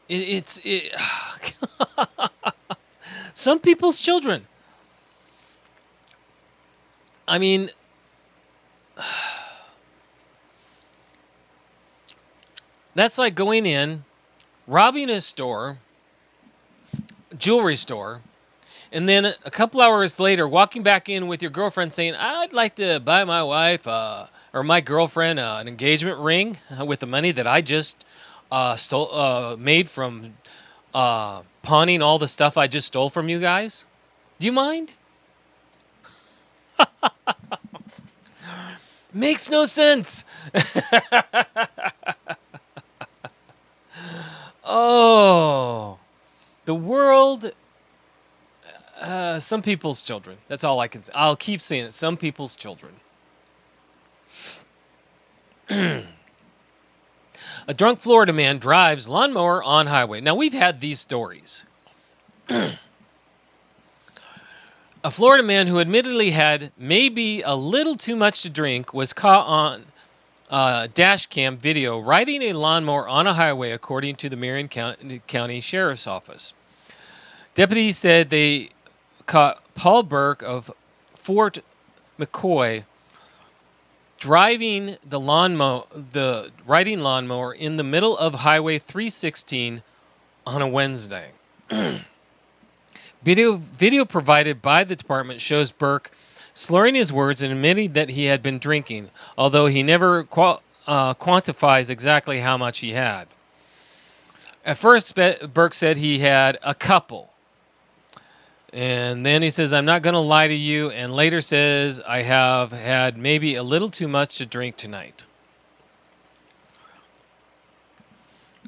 Some people's children. I mean, that's like going in, robbing a store, jewelry store, and then a couple hours later walking back in with your girlfriend saying, I'd like to buy my wife or my girlfriend an engagement ring with the money that I just made from pawning all the stuff I just stole from you guys. Do you mind? Makes no sense. Oh, the world. Some people's children. That's all I can say. I'll keep saying it. Some people's children. A drunk Florida man drives lawnmower on highway. Now, we've had these stories. A Florida man who admittedly had maybe a little too much to drink was caught on dash cam video riding a lawnmower on a highway, according to the Marion County Sheriff's Office. Deputies said they caught Paul Burke of Fort McCoy riding lawnmower in the middle of Highway 316 on a Wednesday. Video provided by the department shows Burke slurring his words and admitting that he had been drinking, although he never quantifies exactly how much he had. At first, Burke said he had a couple. And then he says, I'm not going to lie to you, and later says, I have had maybe a little too much to drink tonight.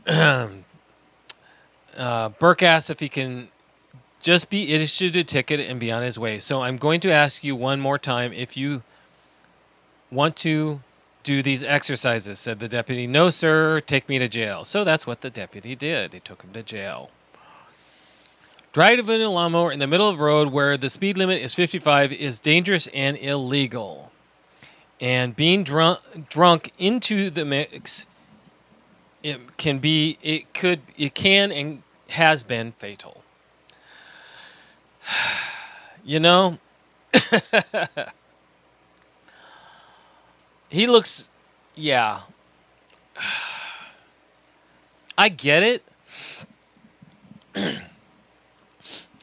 Burke asks if he can just be issued a ticket and be on his way. So I'm going to ask you one more time if you want to do these exercises, said the deputy. No, sir, take me to jail. So that's what the deputy did. He took him to jail. Driving a lawnmower in the middle of the road where the speed limit is 55 is dangerous and illegal. And being drunk into the mix, it can and has been fatal. You know, he looks, yeah. I get it.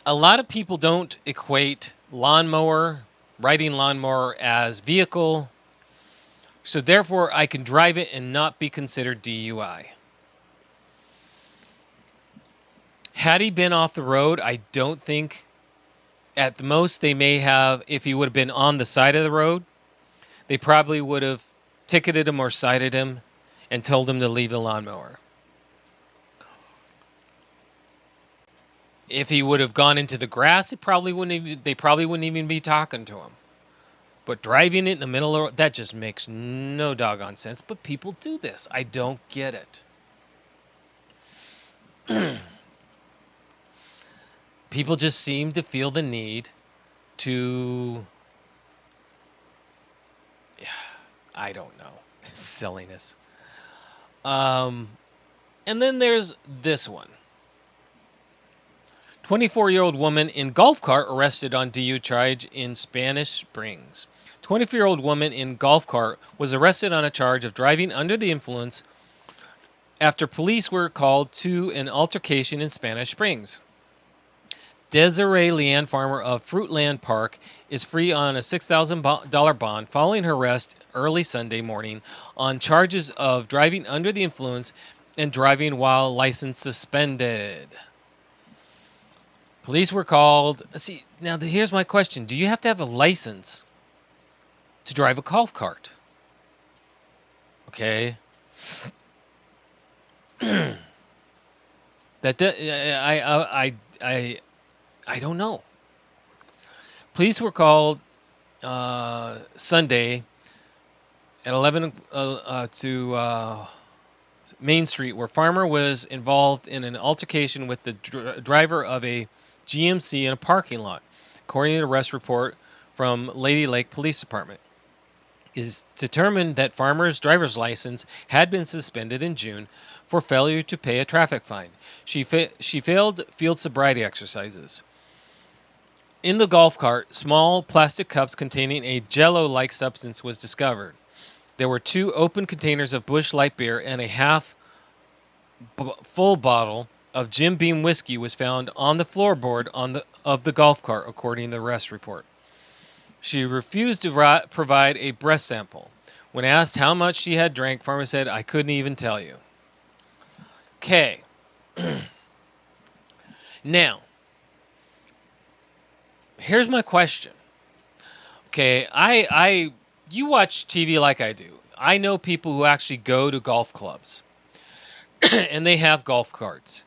A lot of people don't equate riding lawnmower as vehicle, so therefore I can drive it and not be considered DUI. Had he been off the road, I don't think, at the most they may have, if he would have been on the side of the road, they probably would have ticketed him or cited him and told him to leave the lawnmower. If he would have gone into the grass, they probably wouldn't even be talking to him. But driving it in the middle of the road, that just makes no doggone sense. But people do this. I don't get it. People just seem to feel the need to, I don't know, silliness. And then there's this one. 24-year-old woman in golf cart arrested on DU charge in Spanish Springs. 24-year-old woman in golf cart was arrested on a charge of driving under the influence after police were called to an altercation in Spanish Springs. Desiree Leanne Farmer of Fruitland Park is free on a $6,000 bond following her arrest early Sunday morning on charges of driving under the influence and driving while license suspended. Police were called. See, now here's my question. Do you have to have a license to drive a golf cart? Okay. I don't know. Police were called Sunday at 11 to Main Street, where Farmer was involved in an altercation with the driver of a GMC in a parking lot, according to the arrest report from Lady Lake Police Department. It is determined that Farmer's driver's license had been suspended in June for failure to pay a traffic fine. She failed field sobriety exercises. In the golf cart, small plastic cups containing a Jell-O-like substance was discovered. There were 2 open containers of Busch Light beer and a half-full bottle of Jim Beam whiskey was found on the floorboard of the golf cart, according to the arrest report. She refused to provide a breath sample. When asked how much she had drank, Farmer said, I couldn't even tell you. Okay. Now, here's my question. Okay, I you watch TV like I do. I know people who actually go to golf clubs and they have golf carts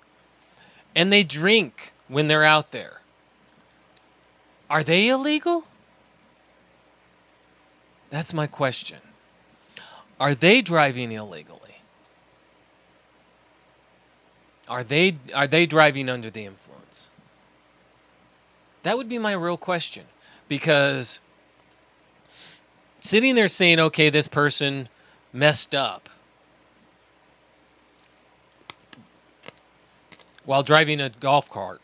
and they drink when they're out there. Are they illegal? That's my question. Are they driving illegally? Are they driving under the influence? That would be my real question. Because sitting there saying, okay, this person messed up while driving a golf cart.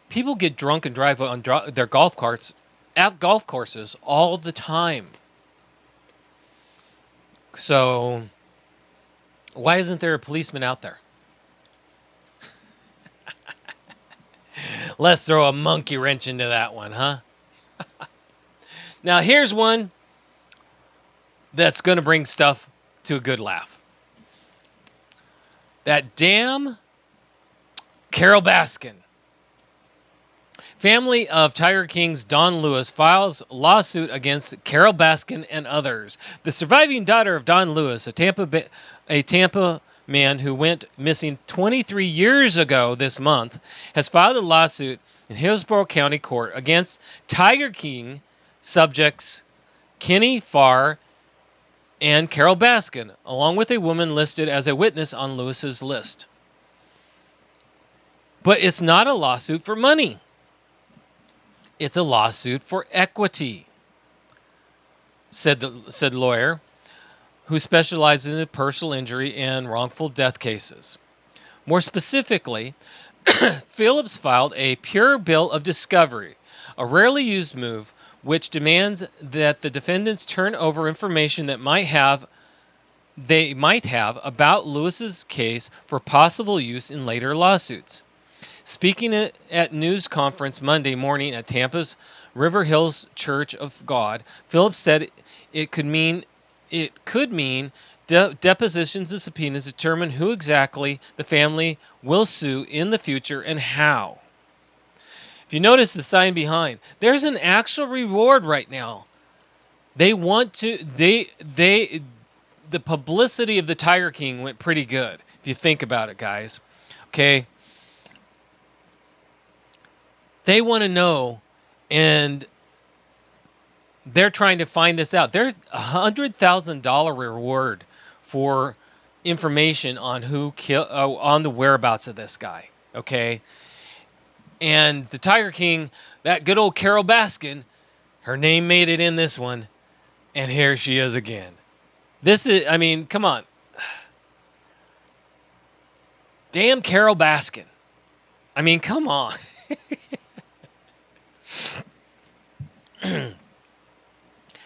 People get drunk and drive on their golf carts at golf courses all the time. So why isn't there a policeman out there? Let's throw a monkey wrench into that one, huh? Now, here's one that's going to bring stuff to a good laugh. That damn Carol Baskin. Family of Tiger King's Don Lewis files lawsuit against Carol Baskin and others. The surviving daughter of Don Lewis, a Tampa man who went missing 23 years ago this month, has filed a lawsuit in Hillsborough County Court against Tiger King subjects Kenny Farr and Carol Baskin, along with a woman listed as a witness on Lewis's list. But it's not a lawsuit for money. It's a lawsuit for equity, said the lawyer, who specializes in personal injury and wrongful death cases. More specifically, Phillips filed a pure bill of discovery, a rarely used move which demands that the defendants turn over information that they might have about Lewis's case for possible use in later lawsuits. Speaking at news conference Monday morning at Tampa's River Hills Church of God, Phillips said it could mean depositions and subpoenas determine who exactly the family will sue in the future and how. If you notice the sign behind, there's an actual reward right now. They want to the publicity of the Tiger King went pretty good, if you think about it, guys. Okay? They want to know, and they're trying to find this out. There's a $100,000 reward for information on on the whereabouts of this guy. Okay, and the Tiger King, that good old Carol Baskin, her name made it in this one, and here she is again. This is, I mean, come on, damn Carol Baskin. I mean, come on.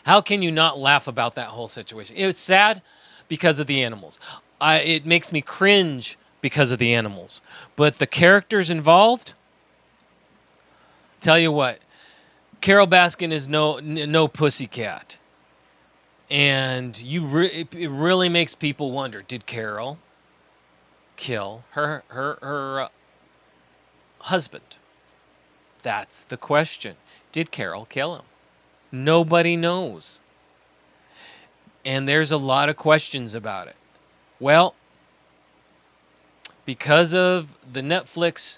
How can you not laugh about that whole situation? It's sad because of the animals. It makes me cringe because of the animals. But the characters involved, tell you what, Carol Baskin is no pussycat. And it really makes people wonder, did Carol kill her husband? That's the question. Did Carol kill him? Nobody knows. And there's a lot of questions about it. Well, because of the Netflix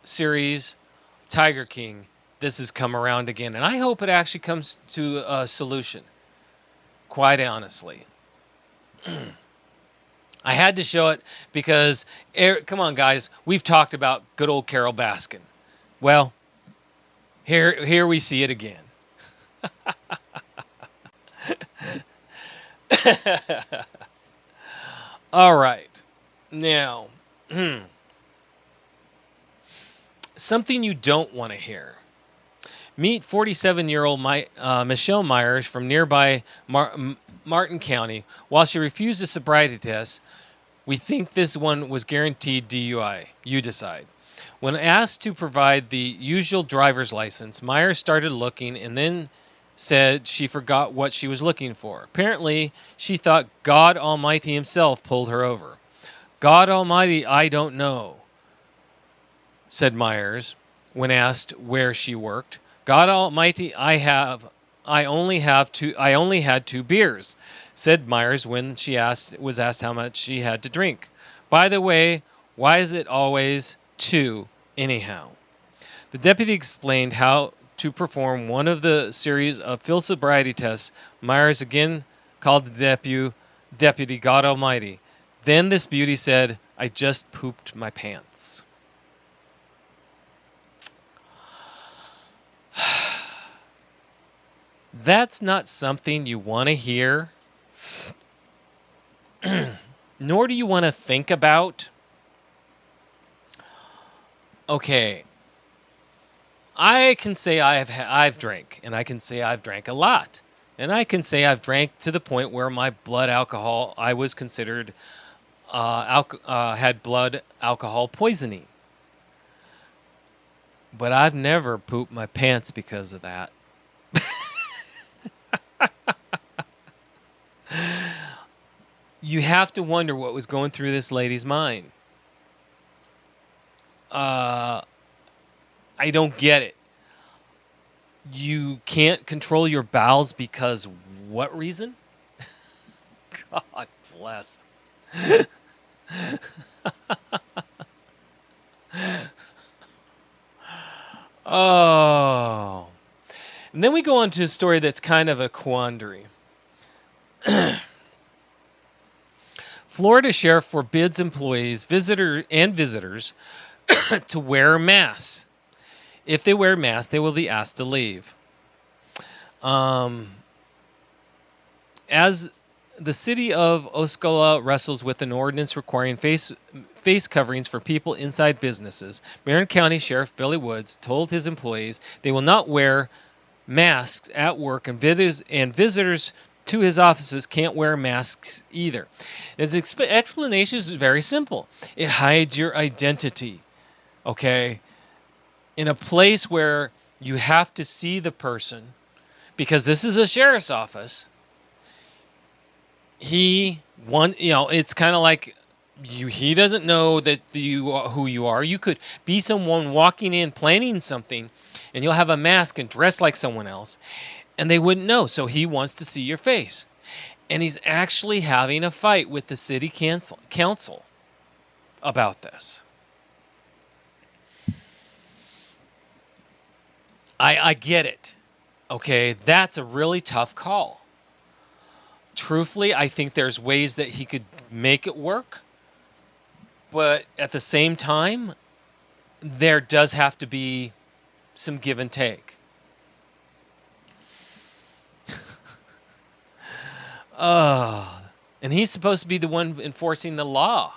series Tiger King, this has come around again. And I hope it actually comes to a solution. Quite honestly. I had to show it because, come on guys, we've talked about good old Carol Baskin. Well, here we see it again. All right. Now, something you don't want to hear. Meet 47-year-old Michelle Myers from nearby Martin County. While she refused a sobriety test, we think this one was guaranteed DUI. You decide. When asked to provide the usual driver's license, Myers started looking and then said she forgot what she was looking for. Apparently, she thought God Almighty himself pulled her over. God Almighty, I don't know, said Myers when asked where she worked. God Almighty, I have I only had 2 beers, said Myers when she was asked how much she had to drink. By the way, why is it always 2 anyhow? The deputy explained how to perform one of the series of field sobriety tests. Myers again called the deputy God Almighty. Then this beauty said, "I just pooped my pants." That's not something you want to hear, nor do you want to think about. Okay, I can say I've drank, and I can say I've drank a lot, and I can say I've drank to the point where my blood alcohol, I was considered had blood alcohol poisoning. But I've never pooped my pants because of that. You have to wonder what was going through this lady's mind. I don't get it. You can't control your bowels because what reason? God bless. Oh. And then we go on to a story that's kind of a quandary. Florida sheriff forbids employees, visitors to wear masks. If they wear masks, they will be asked to leave. As the city of Osceola wrestles with an ordinance requiring face coverings for people inside businesses, Marin County Sheriff Billy Woods told his employees they will not wear masks at work, and visitors to his offices can't wear masks either. His explanation is very simple. It hides your identity, okay? In a place where you have to see the person, because this is a sheriff's office, it's kind of like he doesn't know that who you are. You could be someone walking in planning something, and you'll have a mask and dress like someone else, and they wouldn't know. So he wants to see your face. And he's actually having a fight with the city council about this. I get it. Okay, that's a really tough call. Truthfully, I think there's ways that he could make it work. But at the same time, there does have to be some give and take. And he's supposed to be the one enforcing the law.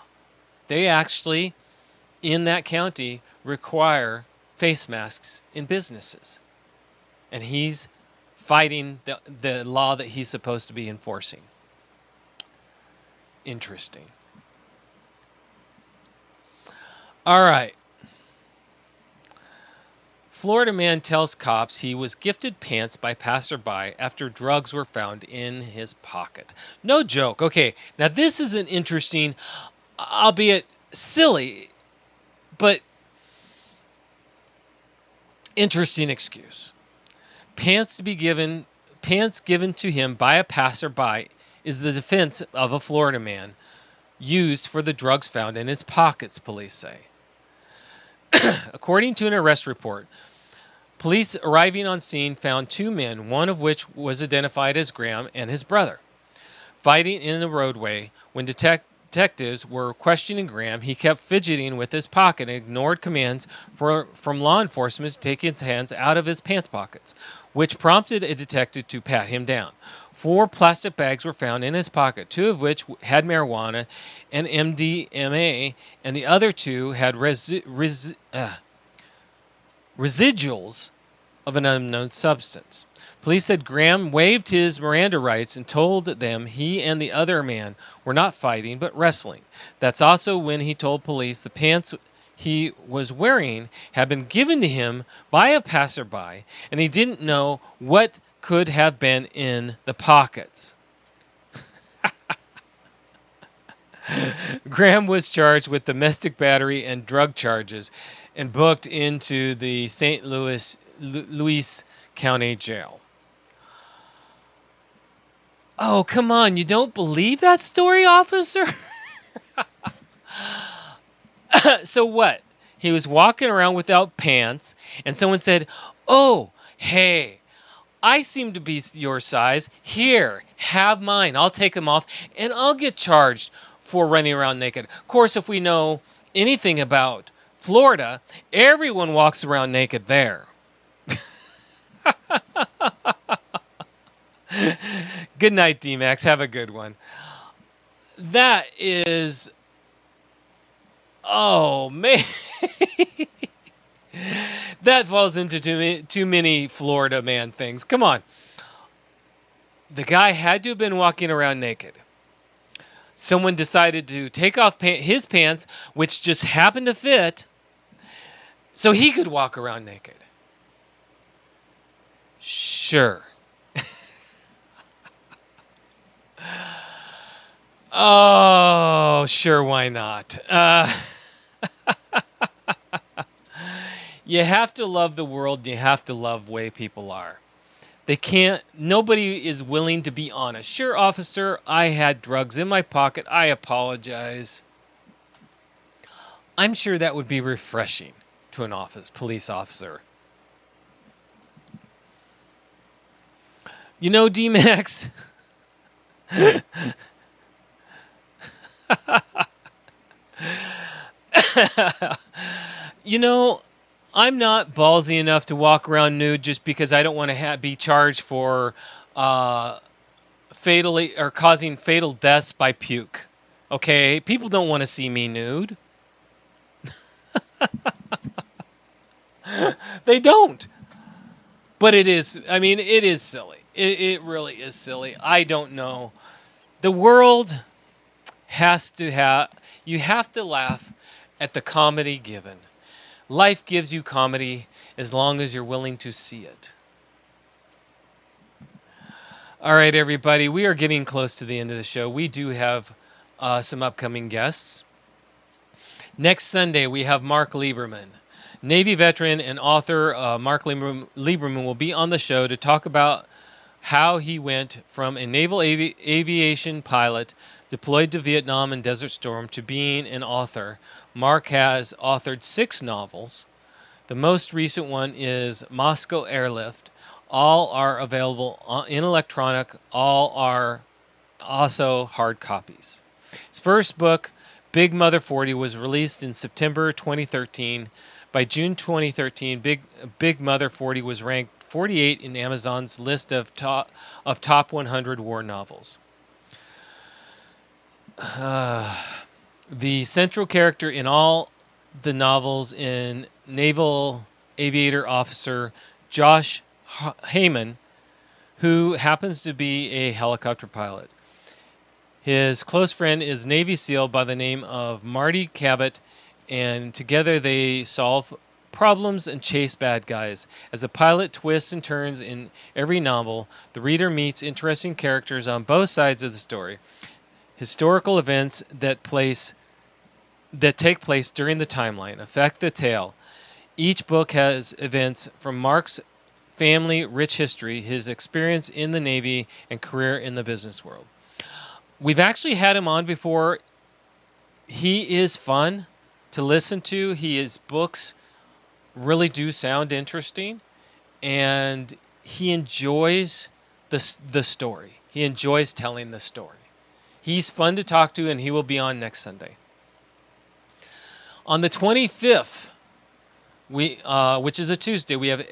They actually, in that county, require face masks in businesses. And he's fighting the law that he's supposed to be enforcing. Interesting. All right. Florida man tells cops he was gifted pants by passerby after drugs were found in his pocket. No joke. Okay, now this is an interesting, albeit silly, but interesting excuse. Pants given to him by a passerby is the defense of a Florida man used for the drugs found in his pockets, police say. According to an arrest report, police arriving on scene found 2 men, one of which was identified as Graham and his brother, fighting in the roadway. When detectives were questioning Graham, he kept fidgeting with his pocket and ignored commands from law enforcement to take his hands out of his pants pockets, which prompted a detective to pat him down. 4 plastic bags were found in his pocket, 2 of which had marijuana and MDMA, and the other 2 had residuals of an unknown substance. Police said Graham waived his Miranda rights and told them he and the other man were not fighting but wrestling. That's also when he told police the pants he was wearing had been given to him by a passerby, and he didn't know what could have been in the pockets. Graham was charged with domestic battery and drug charges and booked into the St. Louis County Jail. Oh, come on. You don't believe that story, officer? So what? He was walking around without pants, and someone said, "Oh, hey, I seem to be your size. Here, have mine. I'll take them off, and I'll get charged for running around naked." Of course, if we know anything about Florida, everyone walks around naked there. Good night, D-Max. Have a good one. That is... Oh, man. That falls into too many Florida man things. Come on. The guy had to have been walking around naked. Someone decided to take off his pants, which just happened to fit, so he could walk around naked. Sure. Oh, sure, why not? You have to love the world. You have to love the way people are. Nobody is willing to be honest. Sure, officer, I had drugs in my pocket. I apologize. I'm sure that would be refreshing to an police officer. You know, D-Max, you know, I'm not ballsy enough to walk around nude just because I don't want to be charged for fatally or causing fatal deaths by puke. Okay, people don't want to see me nude. They don't. But it is silly. It really is silly. I don't know. The world you have to laugh at the comedy given. Life gives you comedy as long as you're willing to see it. All right, everybody, we are getting close to the end of the show. We do have some upcoming guests. Next Sunday, we have Mark Lieberman. Navy veteran and author Mark Lieberman will be on the show to talk about how he went from a naval aviation pilot deployed to Vietnam and Desert Storm to being an author. Mark has authored 6 novels. The most recent one is Moscow Airlift. All are available in electronic. All are also hard copies. His first book, Big Mother 40, was released in September 2013. By June 2013, Big Mother 40 was ranked 48 in Amazon's list of top 100 war novels. The central character in all the novels is Naval Aviator Officer Josh Heyman, who happens to be a helicopter pilot. His close friend is Navy SEAL by the name of Marty Cabot, and together they solve problems and chase bad guys. As a pilot twists and turns in every novel, the reader meets interesting characters on both sides of the story. Historical events that take place during the timeline affect the tale. Each book has events from Mark's family rich history, his experience in the Navy, and career in the business world. We've actually had him on before. He is fun to listen to. His books really do sound interesting, and he enjoys the story. He enjoys telling the story. He's fun to talk to, and he will be on next Sunday. On the 25th, which is a Tuesday, we have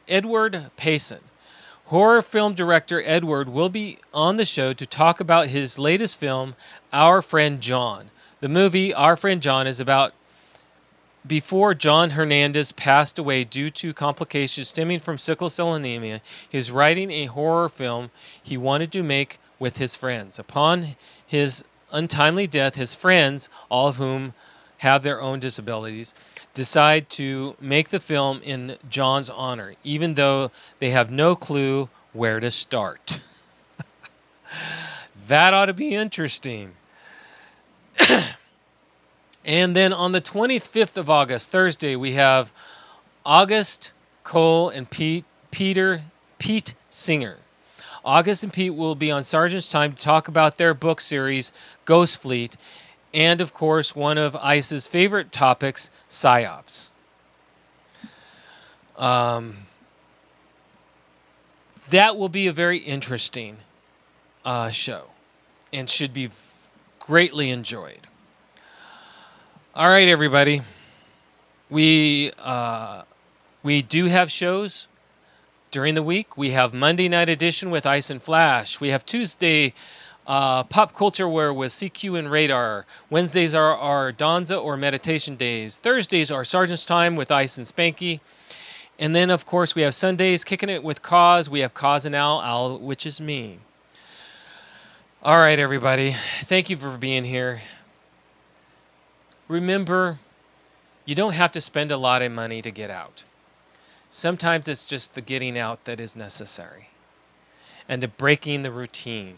Edward Payson. Horror film director Edward will be on the show to talk about his latest film, Our Friend John. The movie, Our Friend John, is about before John Hernandez passed away due to complications stemming from sickle cell anemia. He was writing a horror film he wanted to make with his friends. Upon his untimely death, his friends, all of whom have their own disabilities, decide to make the film in John's honor, even though they have no clue where to start. That ought to be interesting. And then on the 25th of August, Thursday, we have August Cole and Pete Singer. August and Pete will be on Sergeant's Time to talk about their book series, Ghost Fleet, and, of course, one of ICE's favorite topics, PSYOPs. That will be a very interesting show and should be greatly enjoyed. All right, everybody. We do have shows during the week. We have Monday Night Edition with Ice and Flash. We have Tuesday Pop Culture Wear with CQ and Radar. Wednesdays are our Donza or Meditation Days. Thursdays are Sergeant's Time with Ice and Spanky. And then, of course, we have Sundays Kicking It with Koz. We have Koz and Owl, which is me. All right, everybody. Thank you for being here. Remember, you don't have to spend a lot of money to get out. Sometimes it's just the getting out that is necessary. And to breaking the routine.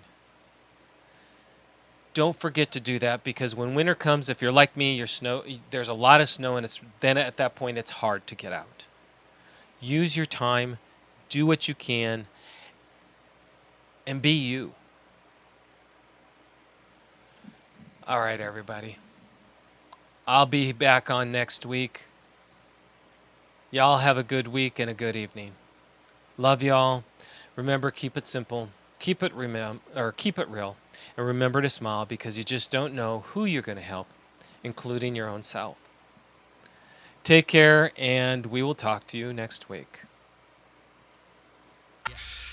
Don't forget to do that, because when winter comes, if you're like me, there's a lot of snow, and then at that point it's hard to get out. Use your time, do what you can, and be you. All right, everybody. I'll be back on next week. Y'all have a good week and a good evening. Love y'all. Remember, keep it simple. Keep it real. And remember to smile, because you just don't know who you're going to help, including your own self. Take care, and we will talk to you next week.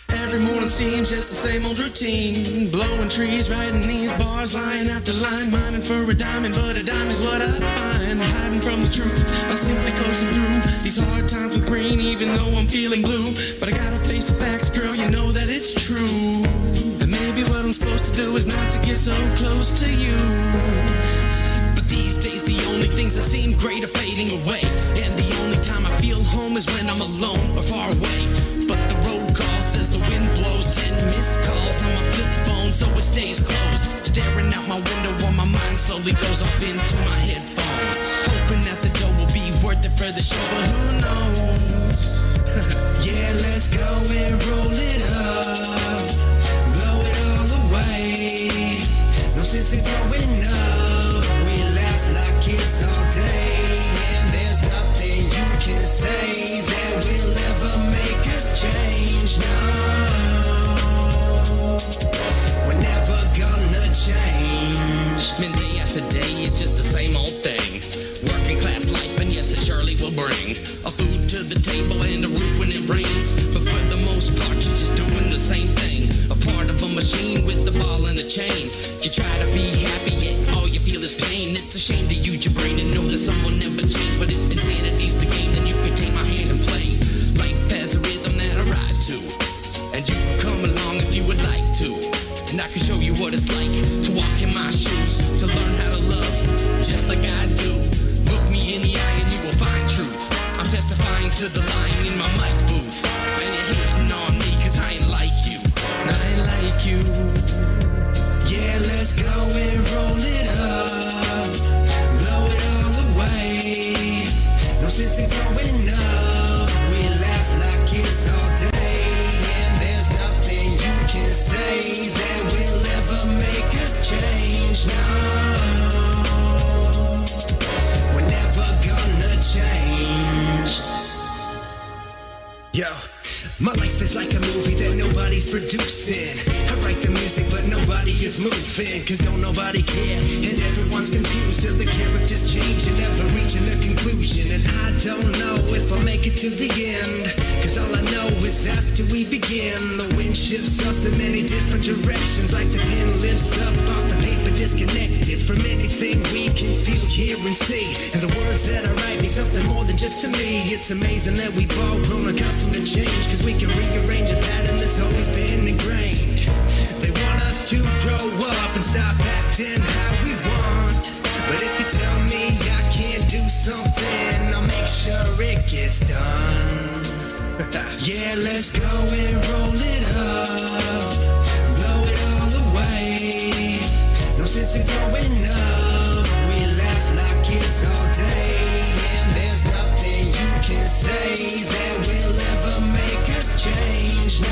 Every morning seems just the same old routine. Blowing trees, writing these bars, line after line, mining for a diamond, but a dime is what I find. Hiding from the truth by simply coasting through these hard times with green, even though I'm feeling blue. But I gotta face the facts, girl, you know that it's true. And maybe what I'm supposed to do is not to get so close to you. But these days the only things that seem great are fading away, and the only time I feel home is when I'm alone or far away. But the road call says the wind blows, 10 missed calls on my flip phone, so it stays closed. Staring out my window while my mind slowly goes off into my headphones, hoping that the dough will be worth it for the show, but who knows? Yeah, let's go and roll it up, blow it all away. No sense in growing up, we laugh like kids all day, and there's nothing you can say that will ever make us change. No, we're never gonna change. Man, day after day is just the same old thing. Working class life, and yes, it surely will bring a food to the table and a roof when it rains. But for the most part, you're just doing the same thing. A part of a machine with the ball and a chain. You try to be happy, yet all you feel is pain. It's a shame to use your brain and know that someone never changed. But if insanity's the game, then you can take my hand and play. Life has a rhythm that I ride to, and you can come along if you would like to. And I can show you what it's like to walk in my shoes, to learn how to love just like I do. Look me in the eye and you will find truth. I'm testifying to the line in my mic booth. And you're hating on me cause I ain't like you, and I ain't like you. Yeah, let's go and roll it up, blow it all away. No sense in growing up, we laugh like kids all day, and there's nothing you can say that will ever make us change. No, we're never gonna change. Yo, my life is like a movie that nobody's producing. I write the music but nobody is moving, cause don't nobody care, and everyone's confused till the characters change and never reaching a conclusion. And I don't know if I'll make it to the end, cause all I know is after we begin, the wind shifts us in many different directions, like the pen lifts up off the paper, disconnected from anything we can feel, hear and see. And the words that I write mean something more than just to me. It's amazing that we've all grown accustomed to change, cause we can rearrange a pattern that's always been ingrained. They want us to grow up and stop acting how we want, but if you tell me I can't do something, I'll make sure it gets done. Yeah, let's go and roll it up, blow it all away. No sense in growing up, we laugh like kids all day, and there's nothing you can say that will ever make us change. No,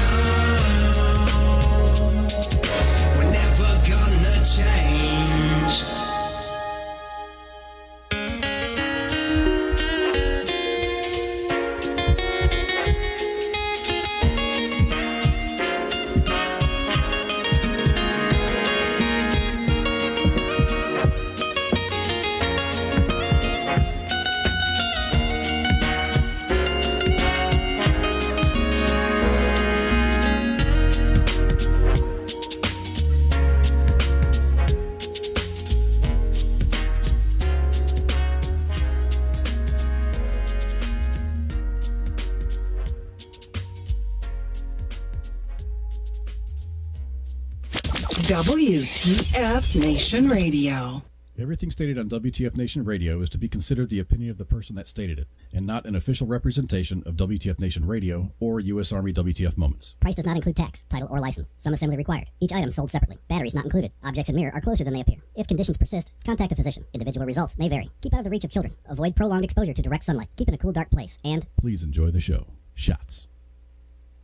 WTF Nation Radio. Everything stated on WTF Nation Radio is to be considered the opinion of the person that stated it, and not an official representation of WTF Nation Radio or U.S. Army WTF Moments. Price does not include tax, title, or license. Some assembly required. Each item sold separately. Batteries not included. Objects in mirror are closer than they appear. If conditions persist, contact a physician. Individual results may vary. Keep out of the reach of children. Avoid prolonged exposure to direct sunlight. Keep in a cool, dark place. And please enjoy the show. Shots.